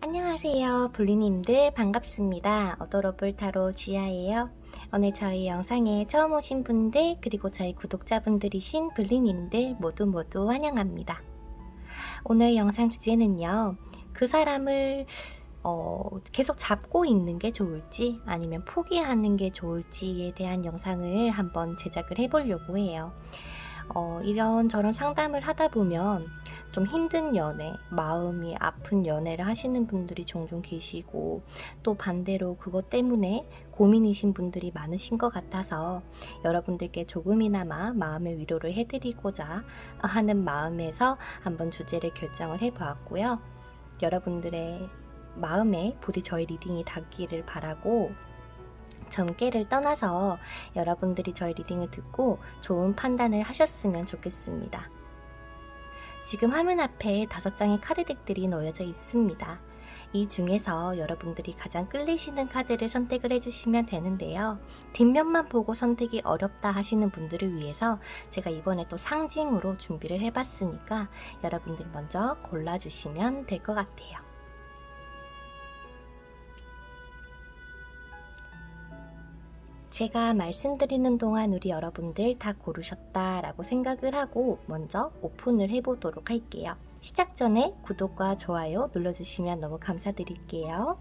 안녕하세요 블리님들 반갑습니다. 어도러블 타로 쥐아예요. 오늘 저희 영상에 처음 오신 분들 그리고 저희 구독자분들이신 블리님들 모두 환영합니다. 오늘 영상 주제는요, 그 사람을 계속 잡고 있는 게 좋을지 아니면 포기하는 게 좋을지에 대한 영상을 한번 제작을 해보려고 해요. 이런저런 상담을 하다 보면 좀 힘든 연애, 마음이 아픈 연애를 하시는 분들이 종종 계시고, 또 반대로 그것 때문에 고민이신 분들이 많으신 것 같아서 여러분들께 조금이나마 마음의 위로를 해드리고자 하는 마음에서 한번 주제를 결정을 해보았고요. 여러분들의 마음에 부디 저희 리딩이 닿기를 바라고, 전개를 떠나서 여러분들이 저희 리딩을 듣고 좋은 판단을 하셨으면 좋겠습니다. 지금 화면 앞에 5장의 카드덱들이 놓여져 있습니다. 이 중에서 여러분들이 가장 끌리시는 카드를 선택을 해주시면 되는데요. 뒷면만 보고 선택이 어렵다 하시는 분들을 위해서 제가 이번에 또 상징으로 준비를 해봤으니까 여러분들 먼저 골라주시면 될 것 같아요. 제가 말씀드리는 동안 우리 여러분들 다 고르셨다라고 생각을 하고 먼저 오픈을 해보도록 할게요. 시작 전에 구독과 좋아요 눌러주시면 너무 감사드릴게요.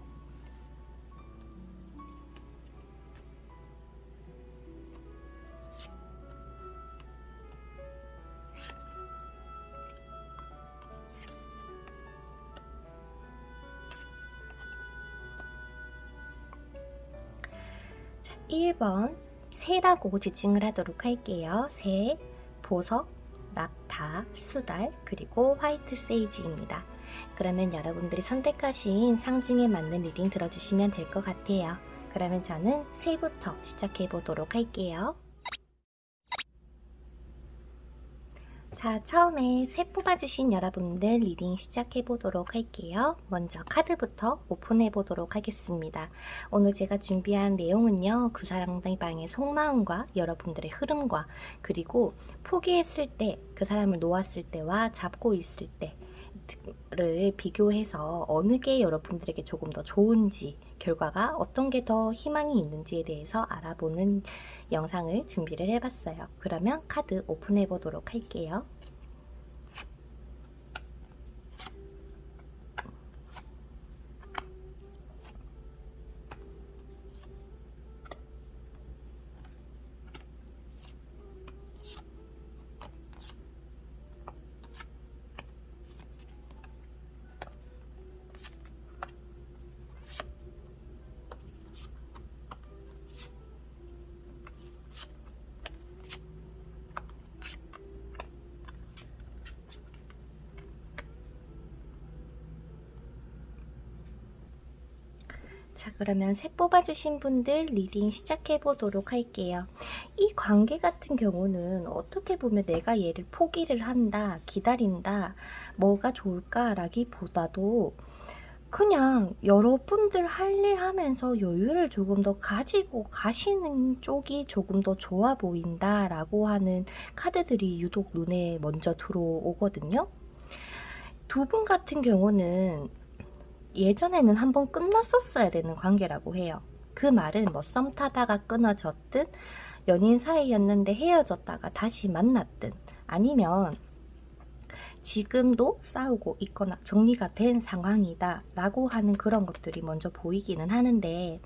자, 1번 새라고 지칭을 하도록 할게요. 새, 보석, 낙타, 수달, 그리고 화이트 세이지입니다. 그러면 여러분들이 선택하신 상징에 맞는 리딩 들어주시면 될 것 같아요. 그러면 저는 새부터 시작해 보도록 할게요. 자, 처음에 새 뽑아주신 여러분들 리딩 시작해 보도록 할게요. 먼저 카드부터 오픈해 보도록 하겠습니다. 오늘 제가 준비한 내용은요, 그 상대방의 속마음과 여러분들의 흐름과, 그리고 포기했을 때, 그 사람을 놓았을 때와 잡고 있을 때를 비교해서 어느 게 여러분들에게 조금 더 좋은지, 결과가 어떤 게 더 희망이 있는지에 대해서 알아보는 영상을 준비를 해봤어요. 그러면 카드 오픈해 보도록 할게요. 자, 그러면 새 뽑아주신 분들 리딩 시작해 보도록 할게요. 이 관계 같은 경우는 어떻게 보면 내가 얘를 포기를 한다, 기다린다, 뭐가 좋을까라기보다도 그냥 여러분들 할 일 하면서 여유를 조금 더 가지고 가시는 쪽이 조금 더 좋아 보인다라고 하는 카드들이 유독 눈에 먼저 들어오거든요. 두 분 같은 경우는 예전에는 한번 끝났었어야 되는 관계라고 해요. 그 말은 뭐 썸 타다가 끊어졌든, 연인 사이였는데 헤어졌다가 다시 만났든, 아니면 지금도 싸우고 있거나 정리가 된 상황이다 라고 하는 그런 것들이 먼저 보이기는 하는데,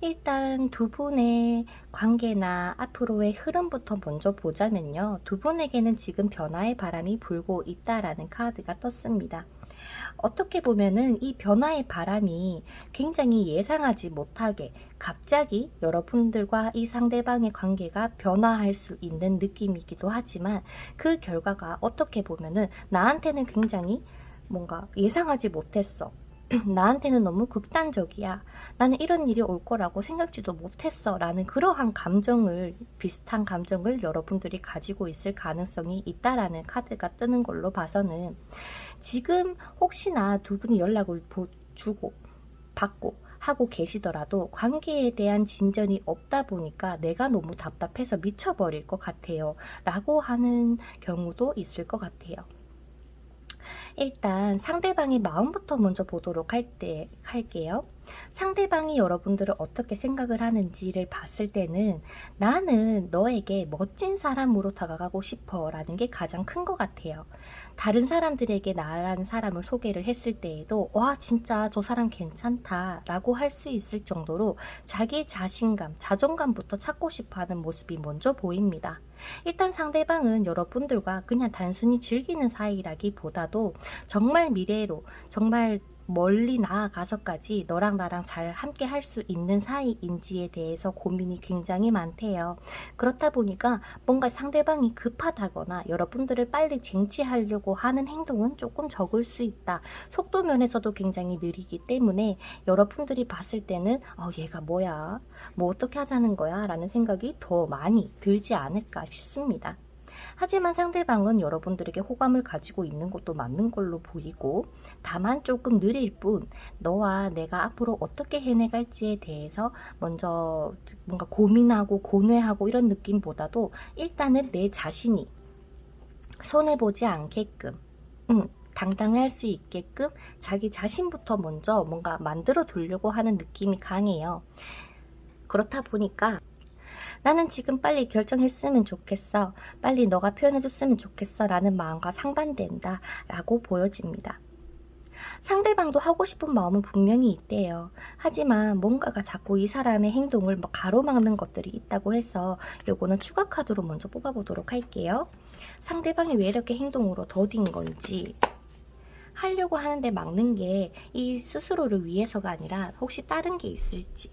일단 두 분의 관계나 앞으로의 흐름부터 먼저 보자면요. 두 분에게는 지금 변화의 바람이 불고 있다라는 카드가 떴습니다. 어떻게 보면은 이 변화의 바람이 굉장히 예상하지 못하게 갑자기 여러분들과 이 상대방의 관계가 변화할 수 있는 느낌이기도 하지만, 그 결과가 어떻게 보면은 나한테는 굉장히 뭔가 예상하지 못했어. 나한테는 너무 극단적이야. 나는 이런 일이 올 거라고 생각지도 못했어. 라는 그러한 감정을, 비슷한 감정을 여러분들이 가지고 있을 가능성이 있다라는 카드가 뜨는 걸로 봐서는, 지금 혹시나 두 분이 연락을 주고 받고 하고 계시더라도 관계에 대한 진전이 없다 보니까 내가 너무 답답해서 미쳐버릴 것 같아요. 라고 하는 경우도 있을 것 같아요. 일단 상대방의 마음부터 먼저 보도록 할게요. 상대방이 여러분들을 어떻게 생각을 하는지를 봤을 때는, 나는 너에게 멋진 사람으로 다가가고 싶어 라는 게 가장 큰 것 같아요. 다른 사람들에게 나라는 사람을 소개를 했을 때에도 와 진짜 저 사람 괜찮다 라고 할 수 있을 정도로 자기 자신감, 자존감부터 찾고 싶어하는 모습이 먼저 보입니다. 일단 상대방은 여러분들과 그냥 단순히 즐기는 사이라기보다도 정말 미래로, 정말 멀리 나아가서까지 너랑 나랑 잘 함께 할 수 있는 사이인지에 대해서 고민이 굉장히 많대요. 그렇다 보니까 뭔가 상대방이 급하다거나 여러분들을 빨리 쟁취하려고 하는 행동은 조금 적을 수 있다. 속도 면에서도 굉장히 느리기 때문에 여러분들이 봤을 때는 얘가 뭐야? 뭐 어떻게 하자는 거야? 라는 생각이 더 많이 들지 않을까 싶습니다. 하지만 상대방은 여러분들에게 호감을 가지고 있는 것도 맞는 걸로 보이고, 다만 조금 느릴 뿐, 너와 내가 앞으로 어떻게 해내갈지에 대해서 먼저 뭔가 고민하고 고뇌하고 이런 느낌보다도 일단은 내 자신이 손해보지 않게끔 당당할 수 있게끔 자기 자신부터 먼저 뭔가 만들어 두려고 하는 느낌이 강해요. 그렇다 보니까 나는 지금 빨리 결정했으면 좋겠어. 빨리 너가 표현해줬으면 좋겠어. 라는 마음과 상반된다. 라고 보여집니다. 상대방도 하고 싶은 마음은 분명히 있대요. 하지만 뭔가가 자꾸 이 사람의 행동을 가로막는 것들이 있다고 해서 요거는 추가 카드로 먼저 뽑아보도록 할게요. 상대방이 왜 이렇게 행동으로 더딘 건지, 하려고 하는데 막는 게 이 스스로를 위해서가 아니라 혹시 다른 게 있을지.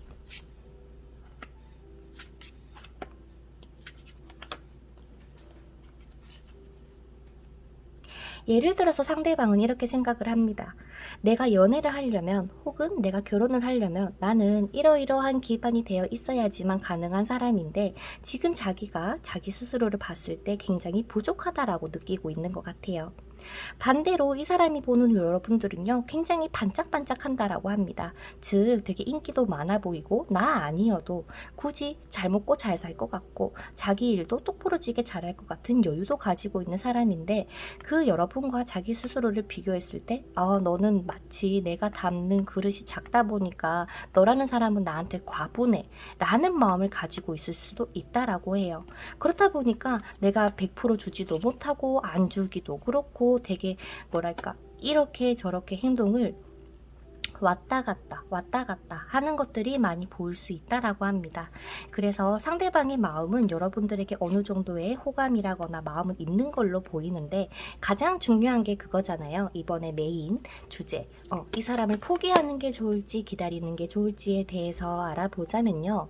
예를 들어서 상대방은 이렇게 생각을 합니다. 내가 연애를 하려면, 혹은 내가 결혼을 하려면 나는 이러이러한 기반이 되어 있어야지만 가능한 사람인데, 지금 자기가 자기 스스로를 봤을 때 굉장히 부족하다라고 느끼고 있는 것 같아요. 반대로 이 사람이 보는 여러분들은요, 굉장히 반짝반짝한다라고 합니다. 즉 되게 인기도 많아 보이고, 나 아니어도 굳이 잘 먹고 잘 살 것 같고 자기 일도 똑부러지게 잘할 것 같은 여유도 가지고 있는 사람인데, 그 여러분과 자기 스스로를 비교했을 때 너는 마치 내가 담는 그릇이 작다 보니까 너라는 사람은 나한테 과분해 라는 마음을 가지고 있을 수도 있다라고 해요. 그렇다 보니까 내가 100% 주지도 못하고 안 주기도 그렇고, 되게 뭐랄까 이렇게 저렇게 행동을 왔다 갔다 하는 것들이 많이 보일 수 있다라고 합니다. 그래서 상대방의 마음은 여러분들에게 어느 정도의 호감이라거나 마음은 있는 걸로 보이는데, 가장 중요한 게 그거잖아요. 이번에 메인 주제, 이 사람을 포기하는 게 좋을지 기다리는 게 좋을지에 대해서 알아보자면요,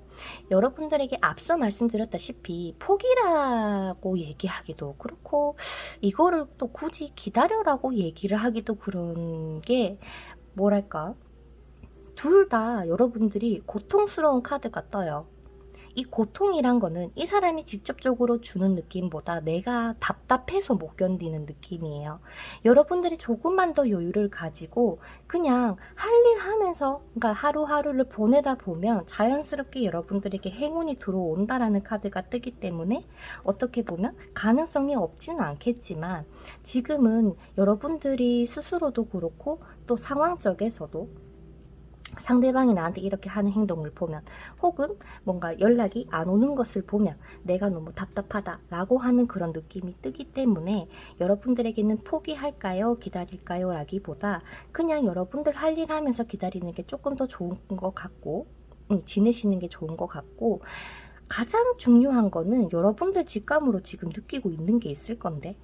여러분들에게 앞서 말씀드렸다시피 포기라고 얘기하기도 그렇고, 이거를 또 굳이 기다려라고 얘기를 하기도 그런 게, 뭐랄까, 둘 다 여러분들이 고통스러운 카드가 떠요. 이 고통이란 거는 이 사람이 직접적으로 주는 느낌보다 내가 답답해서 못 견디는 느낌이에요. 여러분들이 조금만 더 여유를 가지고 그냥 할 일 하면서, 그러니까 하루하루를 보내다 보면 자연스럽게 여러분들에게 행운이 들어온다라는 카드가 뜨기 때문에, 어떻게 보면 가능성이 없지는 않겠지만, 지금은 여러분들이 스스로도 그렇고 또 상황적에서도 상대방이 나한테 이렇게 하는 행동을 보면, 혹은 뭔가 연락이 안 오는 것을 보면 내가 너무 답답하다라고 하는 그런 느낌이 뜨기 때문에, 여러분들에게는 포기할까요? 기다릴까요? 라기보다 그냥 여러분들 할 일 하면서 기다리는 게 조금 더 좋은 것 같고, 지내시는 게 좋은 것 같고, 가장 중요한 거는 여러분들 직감으로 지금 느끼고 있는 게 있을 건데,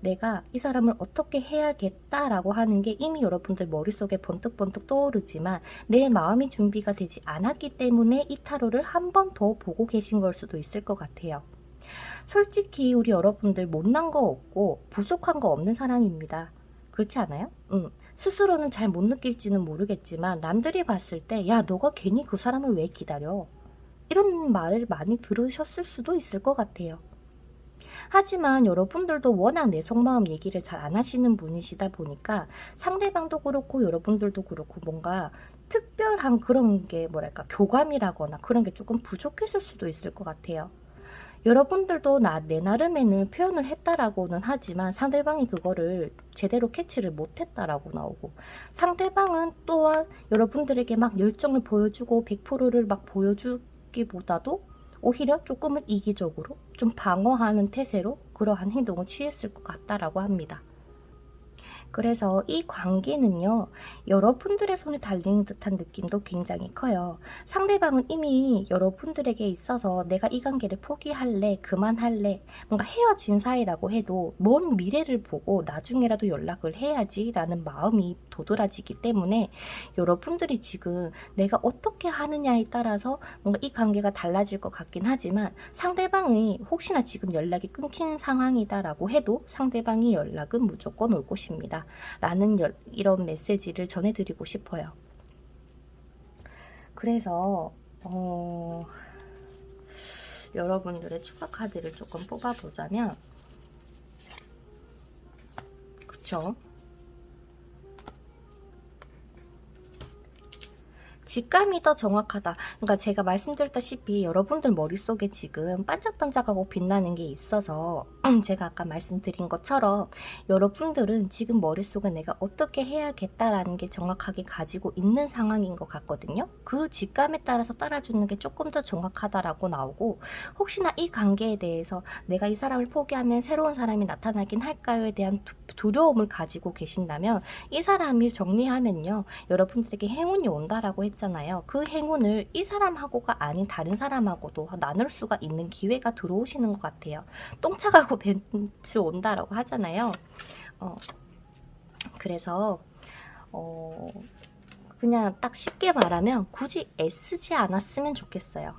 내가 이 사람을 어떻게 해야겠다라고 하는 게 이미 여러분들 머릿속에 번뜩번뜩 떠오르지만 내 마음이 준비가 되지 않았기 때문에 이 타로를 한 번 더 보고 계신 걸 수도 있을 것 같아요. 솔직히 우리 여러분들 못난 거 없고 부족한 거 없는 사람입니다. 그렇지 않아요? 스스로는 잘 못 느낄지는 모르겠지만 남들이 봤을 때 야, 너가 괜히 그 사람을 왜 기다려? 이런 말을 많이 들으셨을 수도 있을 것 같아요. 하지만 여러분들도 워낙 내 속마음 얘기를 잘 안 하시는 분이시다 보니까 상대방도 그렇고 여러분들도 그렇고 뭔가 특별한 그런 게 뭐랄까 교감이라거나 그런 게 조금 부족했을 수도 있을 것 같아요. 여러분들도 내 나름에는 표현을 했다라고는 하지만 상대방이 그거를 제대로 캐치를 못했다라고 나오고, 상대방은 또한 여러분들에게 막 열정을 보여주고 100%를 막 보여주기보다도 오히려 조금은 이기적으로 좀 방어하는 태세로 그러한 행동을 취했을 것 같다라고 합니다. 그래서 이 관계는요, 여러분들의 손에 달리는 듯한 느낌도 굉장히 커요. 상대방은 이미 여러분들에게 있어서 내가 이 관계를 포기할래, 그만할래, 뭔가 헤어진 사이라고 해도 먼 미래를 보고 나중에라도 연락을 해야지 라는 마음이 도드라지기 때문에 여러분들이 지금 내가 어떻게 하느냐에 따라서 뭔가 이 관계가 달라질 것 같긴 하지만, 상대방이 혹시나 지금 연락이 끊긴 상황이다라고 해도 상대방이 연락은 무조건 올 것입니다. 라는 이런 메시지를 전해드리고 싶어요. 그래서 여러분들의 추가 카드를 조금 뽑아보자면, 그쵸? 직감이 더 정확하다. 그러니까 제가 말씀드렸다시피 여러분들 머릿속에 지금 반짝반짝하고 빛나는 게 있어서 제가 아까 말씀드린 것처럼 여러분들은 지금 머릿속에 내가 어떻게 해야겠다라는 게 정확하게 가지고 있는 상황인 것 같거든요. 그 직감에 따라서 따라주는 게 조금 더 정확하다라고 나오고, 혹시나 이 관계에 대해서 내가 이 사람을 포기하면 새로운 사람이 나타나긴 할까요에 대한 두려움을 가지고 계신다면, 이 사람을 정리하면요 여러분들에게 행운이 온다라고 했잖아요. 그 행운을 이 사람하고가 아닌 다른 사람하고도 나눌 수가 있는 기회가 들어오시는 것 같아요. 똥차 가고 벤츠 온다라고 하잖아요. 그래서 그냥 딱 쉽게 말하면 굳이 애쓰지 않았으면 좋겠어요.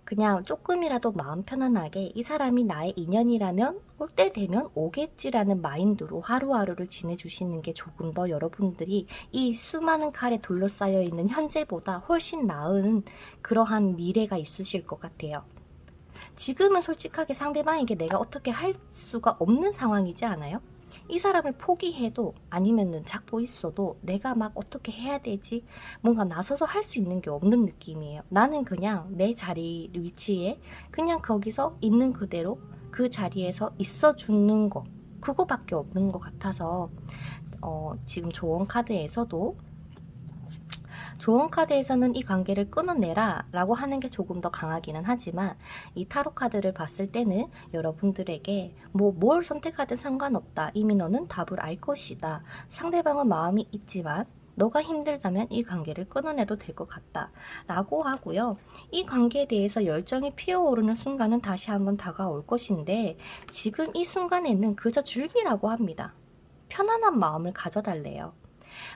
그냥 조금이라도 마음 편안하게 이 사람이 나의 인연이라면 올 때 되면 오겠지라는 마인드로 하루하루를 지내주시는 게 조금 더 여러분들이 이 수많은 칼에 둘러싸여 있는 현재보다 훨씬 나은 그러한 미래가 있으실 것 같아요. 지금은 솔직하게 상대방에게 내가 어떻게 할 수가 없는 상황이지 않아요? 이 사람을 포기해도 아니면은 잡고 있어도 내가 막 어떻게 해야 되지? 뭔가 나서서 할 수 있는 게 없는 느낌이에요. 나는 그냥 내 자리 위치에 그냥 거기서 있는 그대로 그 자리에서 있어주는 거, 그거밖에 없는 것 같아서 지금 조언 카드에서도 조언 카드에서는 이 관계를 끊어내라 라고 하는 게 조금 더 강하기는 하지만, 이 타로 카드를 봤을 때는 여러분들에게 뭘 선택하든 상관없다, 이미 너는 답을 알 것이다, 상대방은 마음이 있지만 너가 힘들다면 이 관계를 끊어내도 될 것 같다 라고 하고요. 이 관계에 대해서 열정이 피어오르는 순간은 다시 한번 다가올 것인데, 지금 이 순간에는 그저 즐기라고 합니다. 편안한 마음을 가져달래요.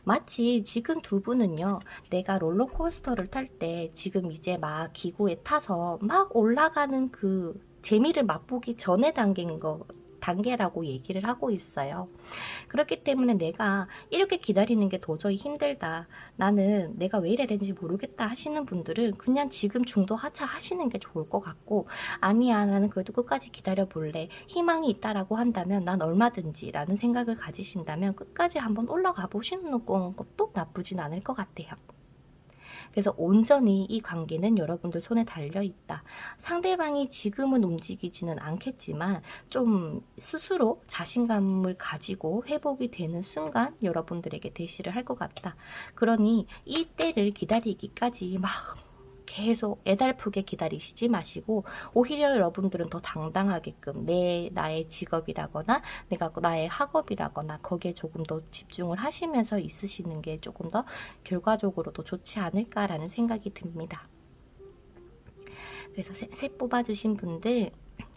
마치 지금 두 분은요, 내가 롤러코스터를 탈 때 지금 이제 막 기구에 타서 막 올라가는 그 재미를 맛보기 전에 단계라고 얘기를 하고 있어요. 그렇기 때문에 내가 이렇게 기다리는 게 도저히 힘들다, 나는 내가 왜 이래야 되는지 모르겠다 하시는 분들은 그냥 지금 중도 하차 하시는 게 좋을 것 같고, 아니야 나는 그래도 끝까지 기다려 볼래, 희망이 있다라고 한다면 난 얼마든지 라는 생각을 가지신다면 끝까지 한번 올라가 보시는 것도 나쁘진 않을 것 같아요. 그래서 온전히 이 관계는 여러분들 손에 달려있다. 상대방이 지금은 움직이지는 않겠지만 좀 스스로 자신감을 가지고 회복이 되는 순간 여러분들에게 대시를 할 것 같다. 그러니 이 때를 기다리기까지 막 계속 애달프게 기다리시지 마시고 오히려 여러분들은 더 당당하게끔 나의 직업이라거나 나의 학업이라거나 거기에 조금 더 집중을 하시면서 있으시는 게 조금 더 결과적으로도 좋지 않을까라는 생각이 듭니다. 그래서 셋 뽑아주신 분들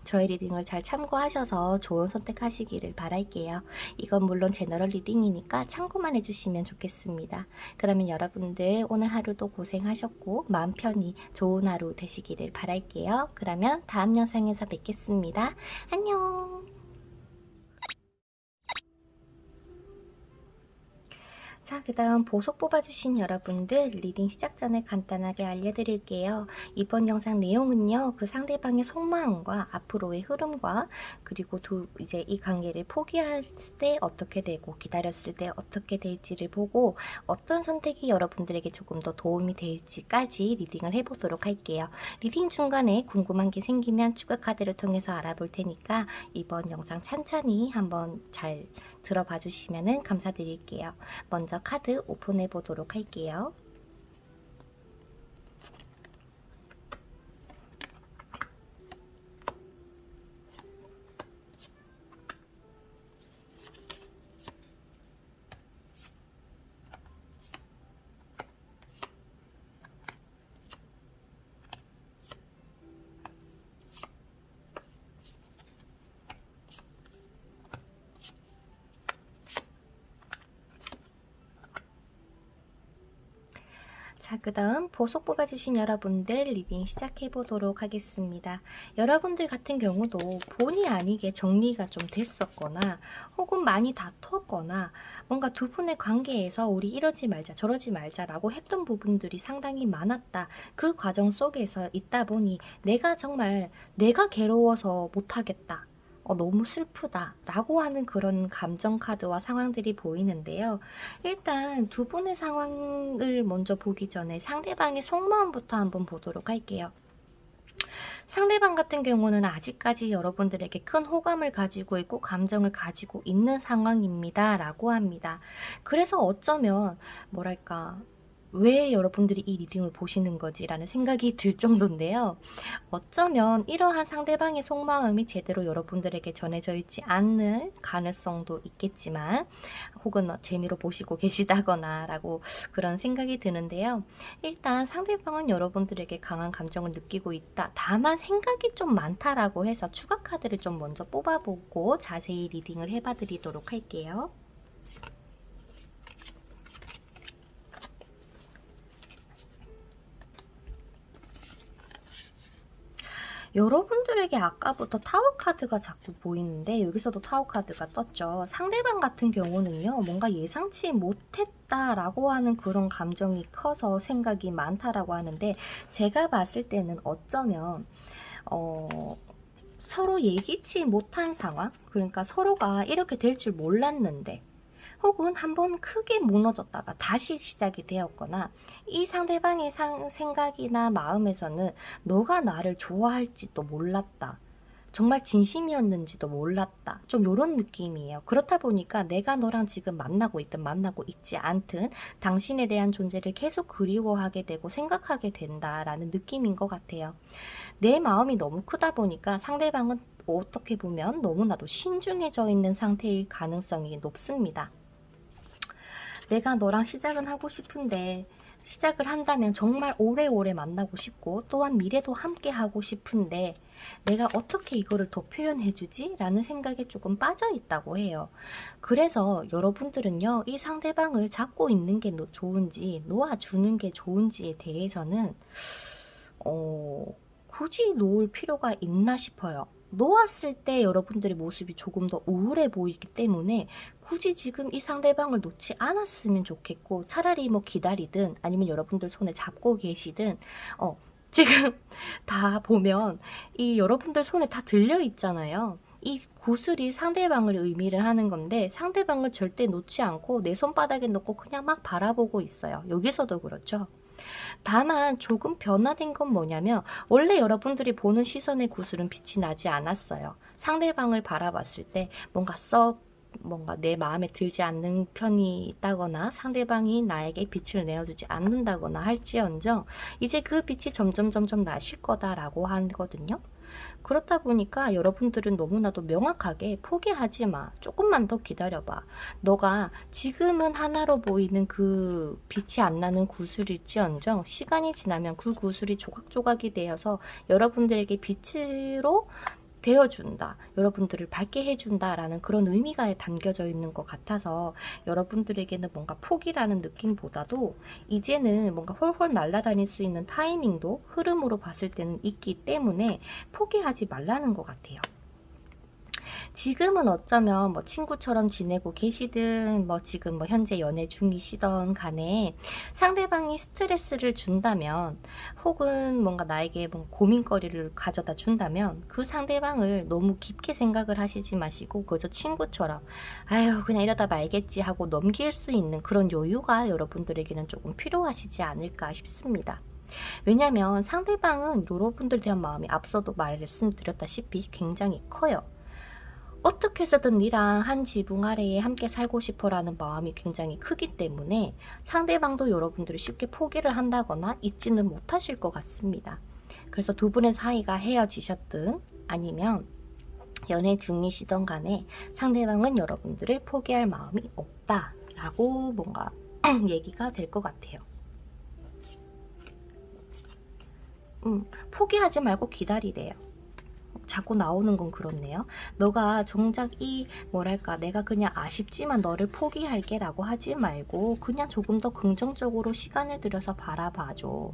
저의 리딩을 잘 참고하셔서 좋은 선택하시기를 바랄게요. 이건 물론 제너럴 리딩이니까 참고만 해주시면 좋겠습니다. 그러면 여러분들 오늘 하루도 고생하셨고 마음 편히 좋은 하루 되시기를 바랄게요. 그러면 다음 영상에서 뵙겠습니다. 안녕. 자, 그 다음 보석 뽑아주신 여러분들 리딩 시작 전에 간단하게 알려드릴게요. 이번 영상 내용은요, 그 상대방의 속마음과 앞으로의 흐름과 그리고 이제 이 관계를 포기할 때 어떻게 되고 기다렸을 때 어떻게 될지를 보고 어떤 선택이 여러분들에게 조금 더 도움이 될지까지 리딩을 해보도록 할게요. 리딩 중간에 궁금한 게 생기면 추가 카드를 통해서 알아볼 테니까 이번 영상 찬찬히 한번 잘 들어봐 주시면 감사드릴게요. 먼저 카드 오픈해 보도록 할게요. 자, 그 다음 보석 뽑아주신 여러분들 리딩 시작해보도록 하겠습니다. 여러분들 같은 경우도 본의 아니게 정리가 좀 됐었거나 혹은 많이 다퉜거나 뭔가 두 분의 관계에서 우리 이러지 말자 저러지 말자라고 했던 부분들이 상당히 많았다. 그 과정 속에서 있다 보니 내가 정말 내가 괴로워서 못하겠다. 너무 슬프다 라고 하는 그런 감정 카드와 상황들이 보이는데요. 일단 두 분의 상황을 먼저 보기 전에 상대방의 속마음부터 한번 보도록 할게요. 상대방 같은 경우는 아직까지 여러분들에게 큰 호감을 가지고 있고 감정을 가지고 있는 상황입니다 라고 합니다. 그래서 어쩌면 뭐랄까 왜 여러분들이 이 리딩을 보시는 거지? 라는 생각이 들 정도인데요. 어쩌면 이러한 상대방의 속마음이 제대로 여러분들에게 전해져 있지 않을 가능성도 있겠지만 혹은 재미로 보시고 계시다거나 라고 그런 생각이 드는데요. 일단 상대방은 여러분들에게 강한 감정을 느끼고 있다. 다만 생각이 좀 많다라고 해서 추가 카드를 좀 먼저 뽑아보고 자세히 리딩을 해봐 드리도록 할게요. 여러분들에게 아까부터 타워 카드가 자꾸 보이는데 여기서도 타워 카드가 떴죠. 상대방 같은 경우는요. 뭔가 예상치 못했다라고 하는 그런 감정이 커서 생각이 많다라고 하는데 제가 봤을 때는 어쩌면 서로 예기치 못한 상황? 그러니까 서로가 이렇게 될 줄 몰랐는데 혹은 한번 크게 무너졌다가 다시 시작이 되었거나 이 상대방의 생각이나 마음에서는 너가 나를 좋아할지도 몰랐다. 정말 진심이었는지도 몰랐다. 좀 이런 느낌이에요. 그렇다 보니까 내가 너랑 지금 만나고 있든 만나고 있지 않든 당신에 대한 존재를 계속 그리워하게 되고 생각하게 된다라는 느낌인 것 같아요. 내 마음이 너무 크다 보니까 상대방은 어떻게 보면 너무나도 신중해져 있는 상태일 가능성이 높습니다. 내가 너랑 시작은 하고 싶은데 시작을 한다면 정말 오래오래 만나고 싶고 또한 미래도 함께 하고 싶은데 내가 어떻게 이거를 더 표현해주지? 라는 생각에 조금 빠져 있다고 해요. 그래서 여러분들은요, 이 상대방을 잡고 있는 게 좋은지 놓아주는 게 좋은지에 대해서는 굳이 놓을 필요가 있나 싶어요. 놓았을 때 여러분들의 모습이 조금 더 우울해 보이기 때문에 굳이 지금 이 상대방을 놓지 않았으면 좋겠고 차라리 뭐 기다리든 아니면 여러분들 손에 잡고 계시든 지금 다 보면 이 여러분들 손에 다 들려 있잖아요. 이 구슬이 상대방을 의미를 하는 건데 상대방을 절대 놓지 않고 내 손바닥에 놓고 그냥 막 바라보고 있어요. 여기서도 그렇죠. 다만 조금 변화된 건 뭐냐면 원래 여러분들이 보는 시선의 구슬은 빛이 나지 않았어요. 상대방을 바라봤을 때 뭔가 썩 뭔가 내 마음에 들지 않는 편이 있다거나 상대방이 나에게 빛을 내어주지 않는다거나 할지언정 이제 그 빛이 점점 나실 거다라고 하거든요. 그렇다 보니까 여러분들은 너무나도 명확하게 포기하지 마. 조금만 더 기다려봐. 너가 지금은 하나로 보이는 그 빛이 안 나는 구슬일지언정 시간이 지나면 그 구슬이 조각조각이 되어서 여러분들에게 빛으로 되어준다. 여러분들을 밝게 해준다. 라는 그런 의미가 담겨져 있는 것 같아서 여러분들에게는 뭔가 포기라는 느낌보다도 이제는 뭔가 홀홀 날아다닐 수 있는 타이밍도 흐름으로 봤을 때는 있기 때문에 포기하지 말라는 것 같아요. 지금은 어쩌면 뭐 친구처럼 지내고 계시든 뭐 지금 뭐 현재 연애 중이시던 간에 상대방이 스트레스를 준다면 혹은 뭔가 나에게 뭐 고민거리를 가져다 준다면 그 상대방을 너무 깊게 생각을 하시지 마시고 그저 친구처럼 아유 그냥 이러다 말겠지 하고 넘길 수 있는 그런 여유가 여러분들에게는 조금 필요하시지 않을까 싶습니다. 왜냐면 상대방은 여러분들에 대한 마음이 앞서도 말씀드렸다시피 굉장히 커요. 어떻게 해서든 니랑 한 지붕 아래에 함께 살고 싶어라는 마음이 굉장히 크기 때문에 상대방도 여러분들을 쉽게 포기를 한다거나 잊지는 못하실 것 같습니다. 그래서 두 분의 사이가 헤어지셨든 아니면 연애 중이시던 간에 상대방은 여러분들을 포기할 마음이 없다라고 뭔가 얘기가 될 것 같아요. 포기하지 말고 기다리래요. 자꾸 나오는 건 그렇네요. 너가 정작 이 뭐랄까 내가 그냥 아쉽지만 너를 포기할게 라고 하지 말고 그냥 조금 더 긍정적으로 시간을 들여서 바라봐줘.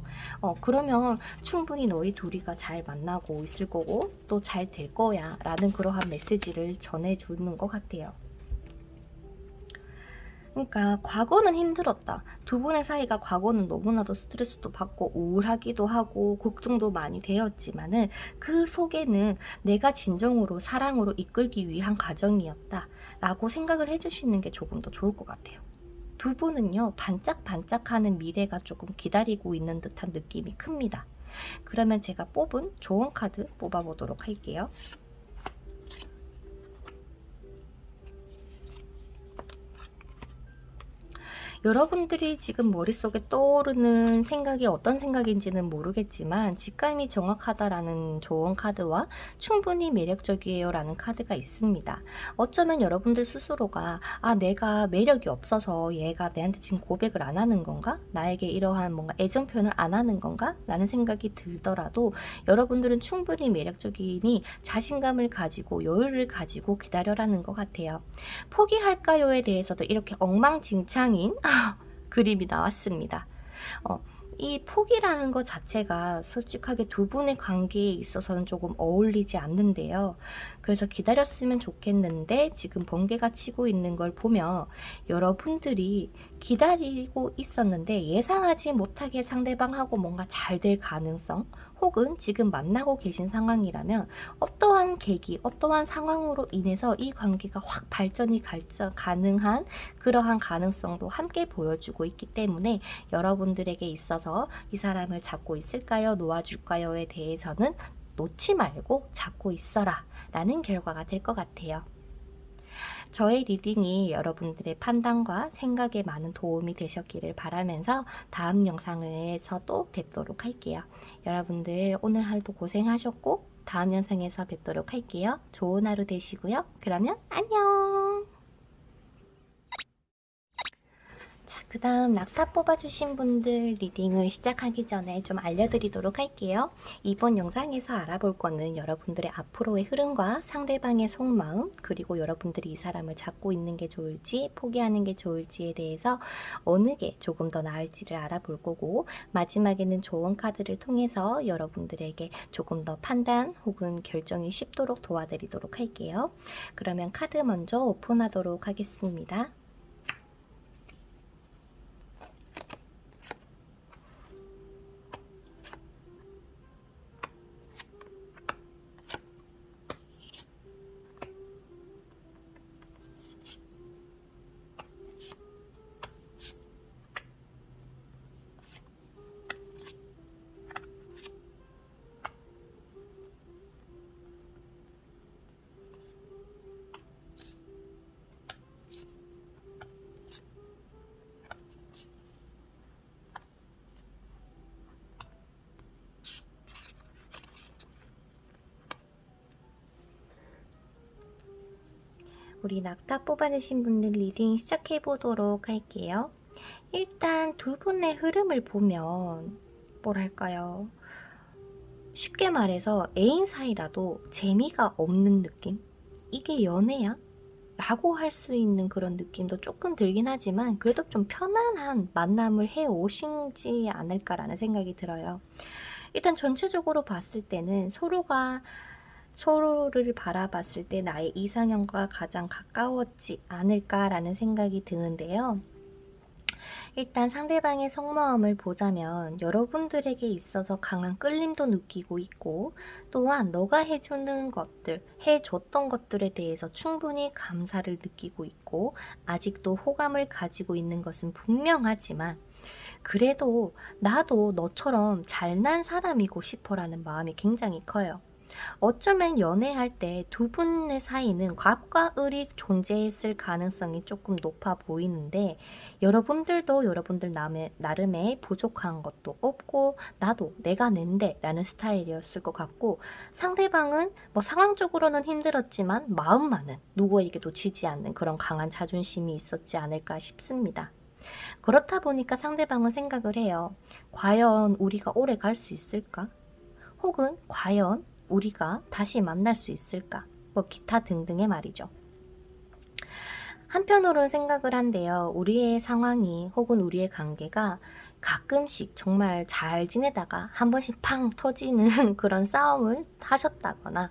그러면 충분히 너희 둘이가 잘 만나고 있을 거고 또 잘 될 거야 라는 그러한 메시지를 전해주는 것 같아요. 그러니까 과거는 힘들었다. 두 분의 사이가 과거는 너무나도 스트레스도 받고 우울하기도 하고 걱정도 많이 되었지만은 그 속에는 내가 진정으로 사랑으로 이끌기 위한 과정이었다 라고 생각을 해주시는 게 조금 더 좋을 것 같아요. 두 분은요 반짝반짝하는 미래가 조금 기다리고 있는 듯한 느낌이 큽니다. 그러면 제가 뽑은 조언 카드 뽑아보도록 할게요. 여러분들이 지금 머릿속에 떠오르는 생각이 어떤 생각인지는 모르겠지만 직감이 정확하다라는 조언 카드와 충분히 매력적이에요 라는 카드가 있습니다. 어쩌면 여러분들 스스로가 내가 매력이 없어서 얘가 내한테 지금 고백을 안 하는 건가? 나에게 이러한 뭔가 애정 표현을 안 하는 건가? 라는 생각이 들더라도 여러분들은 충분히 매력적이니 자신감을 가지고 여유를 가지고 기다려라는 것 같아요. 포기할까요에 대해서도 이렇게 엉망진창인 그림이 나왔습니다. 이 포기라는 것 자체가 솔직하게 두 분의 관계에 있어서는 조금 어울리지 않는데요. 그래서 기다렸으면 좋겠는데 지금 번개가 치고 있는 걸 보면 여러분들이 기다리고 있었는데 예상하지 못하게 상대방하고 뭔가 잘 될 가능성 혹은 지금 만나고 계신 상황이라면 어떠한 계기, 어떠한 상황으로 인해서 이 관계가 확 발전이 가능한 그러한 가능성도 함께 보여주고 있기 때문에 여러분들에게 있어서 이 사람을 잡고 있을까요? 놓아줄까요?에 대해서는 놓지 말고 잡고 있어라 라는 결과가 될 것 같아요. 저의 리딩이 여러분들의 판단과 생각에 많은 도움이 되셨기를 바라면서 다음 영상에서 또 뵙도록 할게요. 여러분들 오늘 하루도 고생하셨고 다음 영상에서 뵙도록 할게요. 좋은 하루 되시고요. 그러면 안녕! 자, 그 다음 락타 뽑아주신 분들 리딩을 시작하기 전에 좀 알려드리도록 할게요. 이번 영상에서 알아볼 거는 여러분들의 앞으로의 흐름과 상대방의 속마음 그리고 여러분들이 이 사람을 잡고 있는 게 좋을지 포기하는 게 좋을지에 대해서 어느 게 조금 더 나을지를 알아볼 거고 마지막에는 조언 카드를 통해서 여러분들에게 조금 더 판단 혹은 결정이 쉽도록 도와드리도록 할게요. 그러면 카드 먼저 오픈하도록 하겠습니다. 우리 낙타 뽑아주신 분들 리딩 시작해보도록 할게요. 일단 두 분의 흐름을 보면 뭐랄까요, 쉽게 말해서 애인 사이라도 재미가 없는 느낌? 이게 연애야? 라고 할 수 있는 그런 느낌도 조금 들긴 하지만 그래도 좀 편안한 만남을 해 오시지 않을까라는 생각이 들어요. 일단 전체적으로 봤을 때는 서로가 서로를 바라봤을 때 나의 이상형과 가장 가까웠지 않을까라는 생각이 드는데요. 일단 상대방의 속마음을 보자면 여러분들에게 있어서 강한 끌림도 느끼고 있고, 또한 너가 해주는 것들, 해줬던 것들에 대해서 충분히 감사를 느끼고 있고, 아직도 호감을 가지고 있는 것은 분명하지만 그래도 나도 너처럼 잘난 사람이고 싶어라는 마음이 굉장히 커요. 어쩌면 연애할 때 두 분의 사이는 갑과 을이 존재했을 가능성이 조금 높아 보이는데, 여러분들도 여러분들 나름의 부족한 것도 없고 나도 내가 낸데 라는 스타일이었을 것 같고, 상대방은 뭐 상황적으로는 힘들었지만 마음만은 누구에게도 지지 않는 그런 강한 자존심이 있었지 않을까 싶습니다. 그렇다 보니까 상대방은 생각을 해요. 과연 우리가 오래 갈 수 있을까? 혹은 과연 우리가 다시 만날 수 있을까? 뭐 기타 등등의 말이죠. 한편으로는 생각을 한대요. 우리의 상황이 혹은 우리의 관계가 가끔씩 정말 잘 지내다가 한 번씩 팡 터지는 그런 싸움을 하셨다거나,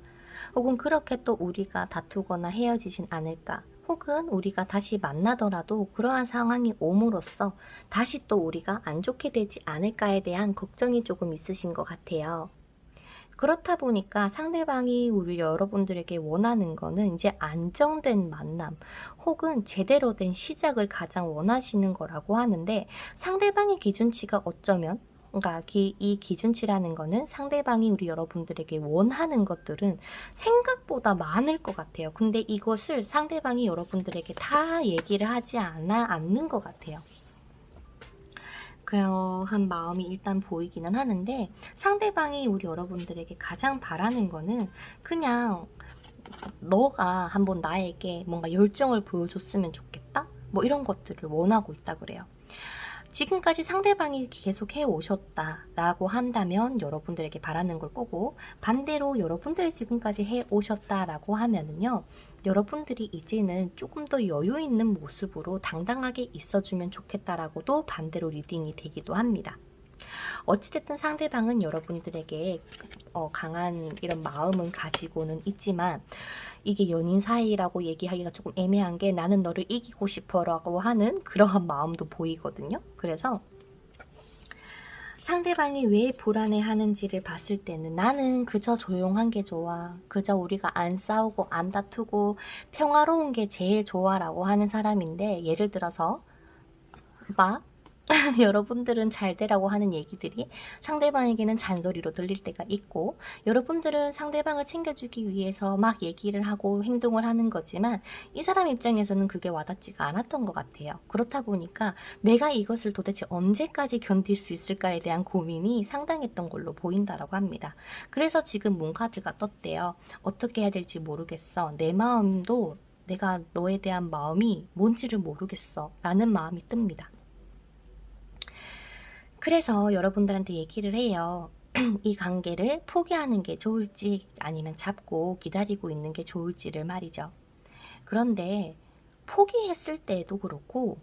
혹은 그렇게 또 우리가 다투거나 헤어지진 않을까, 혹은 우리가 다시 만나더라도 그러한 상황이 옴으로써 다시 또 우리가 안 좋게 되지 않을까에 대한 걱정이 조금 있으신 것 같아요. 그렇다 보니까 상대방이 우리 여러분들에게 원하는 거는 이제 안정된 만남 혹은 제대로 된 시작을 가장 원하시는 거라고 하는데, 상대방의 기준치가 어쩌면, 그러니까 이 기준치라는 거는 상대방이 우리 여러분들에게 원하는 것들은 생각보다 많을 것 같아요. 근데 이것을 상대방이 여러분들에게 다 얘기를 하지 않는 것 같아요. 그러한 마음이 일단 보이기는 하는데, 상대방이 우리 여러분들에게 가장 바라는 거는 그냥 너가 한번 나에게 뭔가 열정을 보여줬으면 좋겠다? 뭐 이런 것들을 원하고 있다 그래요. 지금까지 상대방이 계속 해오셨다라고 한다면 여러분들에게 바라는 걸 거고, 반대로 여러분들이 지금까지 해오셨다라고 하면은요, 여러분들이 이제는 조금 더 여유 있는 모습으로 당당하게 있어주면 좋겠다라고도 반대로 리딩이 되기도 합니다. 어찌됐든 상대방은 여러분들에게 강한 이런 마음은 가지고는 있지만, 이게 연인 사이라고 얘기하기가 조금 애매한 게 나는 너를 이기고 싶어라고 하는 그러한 마음도 보이거든요. 그래서 상대방이 왜 불안해하는지를 봤을 때는 나는 그저 조용한 게 좋아, 그저 우리가 안 싸우고 안 다투고 평화로운 게 제일 좋아라고 하는 사람인데, 예를 들어서 막 여러분들은 잘 되라고 하는 얘기들이 상대방에게는 잔소리로 들릴 때가 있고, 여러분들은 상대방을 챙겨주기 위해서 막 얘기를 하고 행동을 하는 거지만 이 사람 입장에서는 그게 와닿지가 않았던 것 같아요. 그렇다 보니까 내가 이것을 도대체 언제까지 견딜 수 있을까에 대한 고민이 상당했던 걸로 보인다라고 합니다. 그래서 지금 문카드가 떴대요. 어떻게 해야 될지 모르겠어. 내 마음도 내가 너에 대한 마음이 뭔지를 모르겠어 라는 마음이 뜹니다. 그래서 여러분들한테 얘기를 해요. 이 관계를 포기하는 게 좋을지 아니면 잡고 기다리고 있는 게 좋을지를 말이죠. 그런데 포기했을 때도 그렇고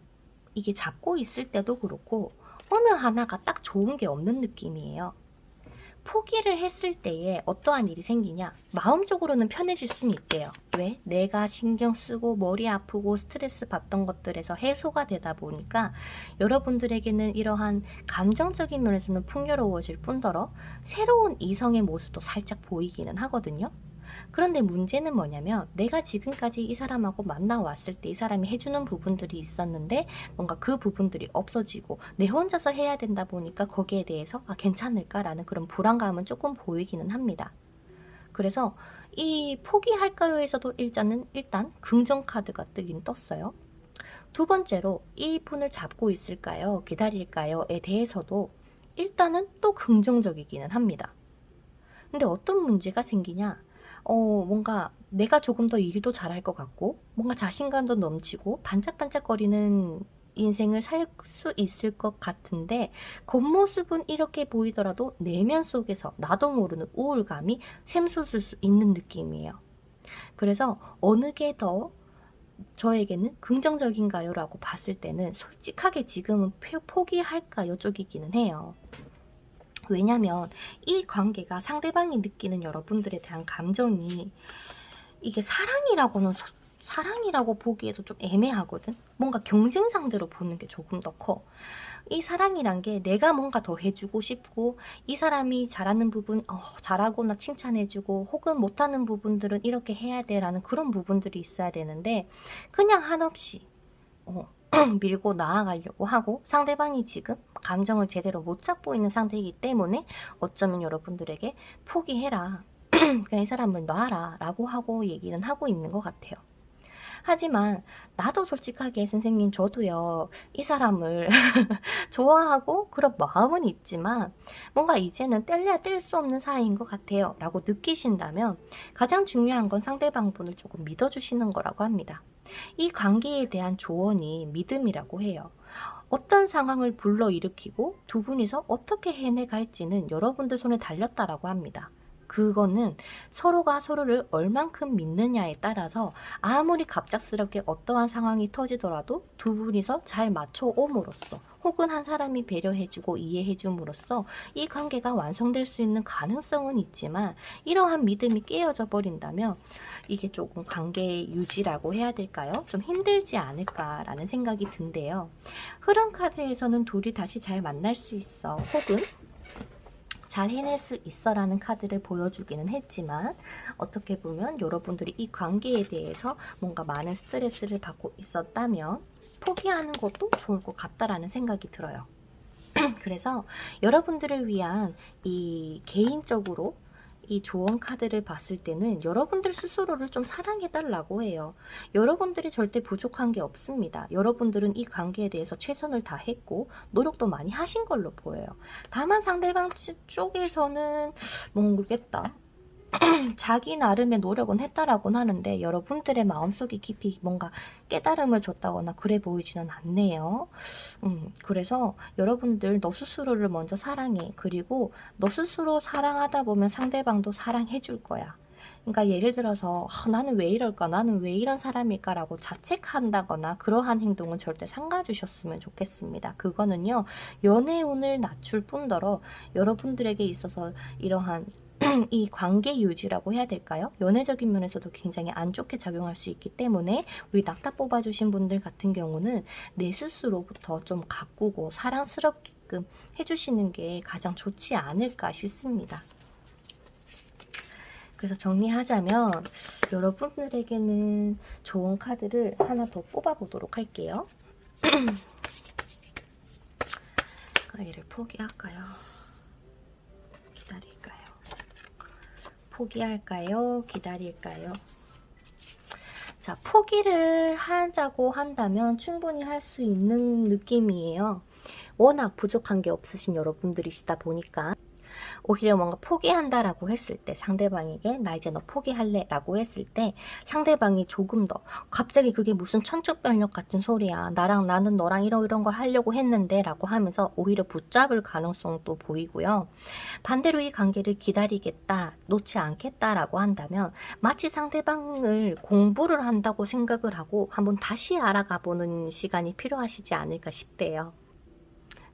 이게 잡고 있을 때도 그렇고 어느 하나가 딱 좋은 게 없는 느낌이에요. 포기를 했을 때에 어떠한 일이 생기냐? 마음적으로는 편해질 수는 있대요. 왜? 내가 신경 쓰고 머리 아프고 스트레스 받던 것들에서 해소가 되다 보니까 여러분들에게는 이러한 감정적인 면에서는 풍요로워질 뿐더러 새로운 이성의 모습도 살짝 보이기는 하거든요. 그런데 문제는 뭐냐면, 내가 지금까지 이 사람하고 만나왔을 때 이 사람이 해주는 부분들이 있었는데 뭔가 그 부분들이 없어지고 내 혼자서 해야 된다 보니까 거기에 대해서 괜찮을까라는 그런 불안감은 조금 보이기는 합니다. 그래서 이 포기할까요에서도 일단 긍정 카드가 뜨긴 떴어요. 두 번째로 이 분을 잡고 있을까요? 기다릴까요?에 대해서도 일단은 또 긍정적이기는 합니다. 근데 어떤 문제가 생기냐? 뭔가 내가 조금 더 일도 잘할 것 같고 뭔가 자신감도 넘치고 반짝반짝거리는 인생을 살 수 있을 것 같은데 겉모습은 이렇게 보이더라도 내면 속에서 나도 모르는 우울감이 샘솟을 수 있는 느낌이에요. 그래서 어느 게 더 저에게는 긍정적인가요? 라고 봤을 때는 솔직하게 지금은 포기할까요? 쪽이기는 해요. 왜냐면 이 관계가 상대방이 느끼는 여러분들에 대한 감정이 이게 사랑이라고 보기에도 좀 애매하거든. 뭔가 경쟁 상대로 보는 게 조금 더 커. 이 사랑이란 게 내가 뭔가 더 해주고 싶고 이 사람이 잘하는 부분 잘하거나 칭찬해주고 혹은 못하는 부분들은 이렇게 해야 돼 라는 그런 부분들이 있어야 되는데 그냥 한없이 밀고 나아가려고 하고 상대방이 지금 감정을 제대로 못 잡고 있는 상태이기 때문에 어쩌면 여러분들에게 포기해라. 그냥 이 사람을 놔라 라고 하고 얘기는 하고 있는 것 같아요. 하지만 나도 솔직하게 선생님 저도요 이 사람을 좋아하고 그런 마음은 있지만 뭔가 이제는 뗄래야 뗄 수 없는 사이인 것 같아요 라고 느끼신다면 가장 중요한 건 상대방 분을 조금 믿어주시는 거라고 합니다. 이 관계에 대한 조언이 믿음이라고 해요. 어떤 상황을 불러일으키고 두 분이서 어떻게 해내갈지는 여러분들 손에 달렸다라고 합니다. 그거는 서로가 서로를 얼만큼 믿느냐에 따라서 아무리 갑작스럽게 어떠한 상황이 터지더라도 두 분이서 잘 맞춰옴으로써 혹은 한 사람이 배려해주고 이해해줌으로써 이 관계가 완성될 수 있는 가능성은 있지만 이러한 믿음이 깨어져 버린다면 이게 조금 관계 유지라고 해야 될까요? 좀 힘들지 않을까라는 생각이 든대요. 흐름 카드에서는 둘이 다시 잘 만날 수 있어 혹은 잘 해낼 수 있어 라는 카드를 보여주기는 했지만 어떻게 보면 여러분들이 이 관계에 대해서 뭔가 많은 스트레스를 받고 있었다면 포기하는 것도 좋을 것 같다라는 생각이 들어요. 그래서 여러분들을 위한 이 개인적으로 이 조언 카드를 봤을 때는 여러분들 스스로를 좀 사랑해달라고 해요. 여러분들이 절대 부족한 게 없습니다. 여러분들은 이 관계에 대해서 최선을 다했고 노력도 많이 하신 걸로 보여요. 다만 상대방 쪽에서는 모르겠다. 자기 나름의 노력은 했다라고는 하는데 여러분들의 마음속이 깊이 뭔가 깨달음을 줬다거나 그래 보이지는 않네요. 그래서 여러분들 너 스스로를 먼저 사랑해. 그리고 너 스스로 사랑하다 보면 상대방도 사랑해 줄 거야. 그러니까 예를 들어서 나는 왜 이럴까? 나는 왜 이런 사람일까? 라고 자책한다거나 그러한 행동은 절대 삼가주셨으면 좋겠습니다. 그거는요. 연애운을 낮출 뿐더러 여러분들에게 있어서 이러한 이 관계 유지라고 해야 될까요? 연애적인 면에서도 굉장히 안 좋게 작용할 수 있기 때문에 우리 낙타 뽑아주신 분들 같은 경우는 내 스스로부터 좀 가꾸고 사랑스럽게끔 해주시는 게 가장 좋지 않을까 싶습니다. 그래서 정리하자면 여러분들에게는 좋은 카드를 하나 더 뽑아보도록 할게요. 얘를 포기할까요? 기다릴까요? 포기할까요? 기다릴까요? 자, 포기를 하자고 한다면 충분히 할 수 있는 느낌이에요. 워낙 부족한 게 없으신 여러분들이시다 보니까 오히려 뭔가 포기한다라고 했을 때 상대방에게 나 이제 너 포기할래 라고 했을 때 상대방이 조금 더 갑자기 그게 무슨 천적변력 같은 소리야 나는 너랑 이런 걸 하려고 했는데 라고 하면서 오히려 붙잡을 가능성도 보이고요. 반대로 이 관계를 기다리겠다 놓지 않겠다 라고 한다면 마치 상대방을 공부를 한다고 생각을 하고 한번 다시 알아가 보는 시간이 필요하시지 않을까 싶대요.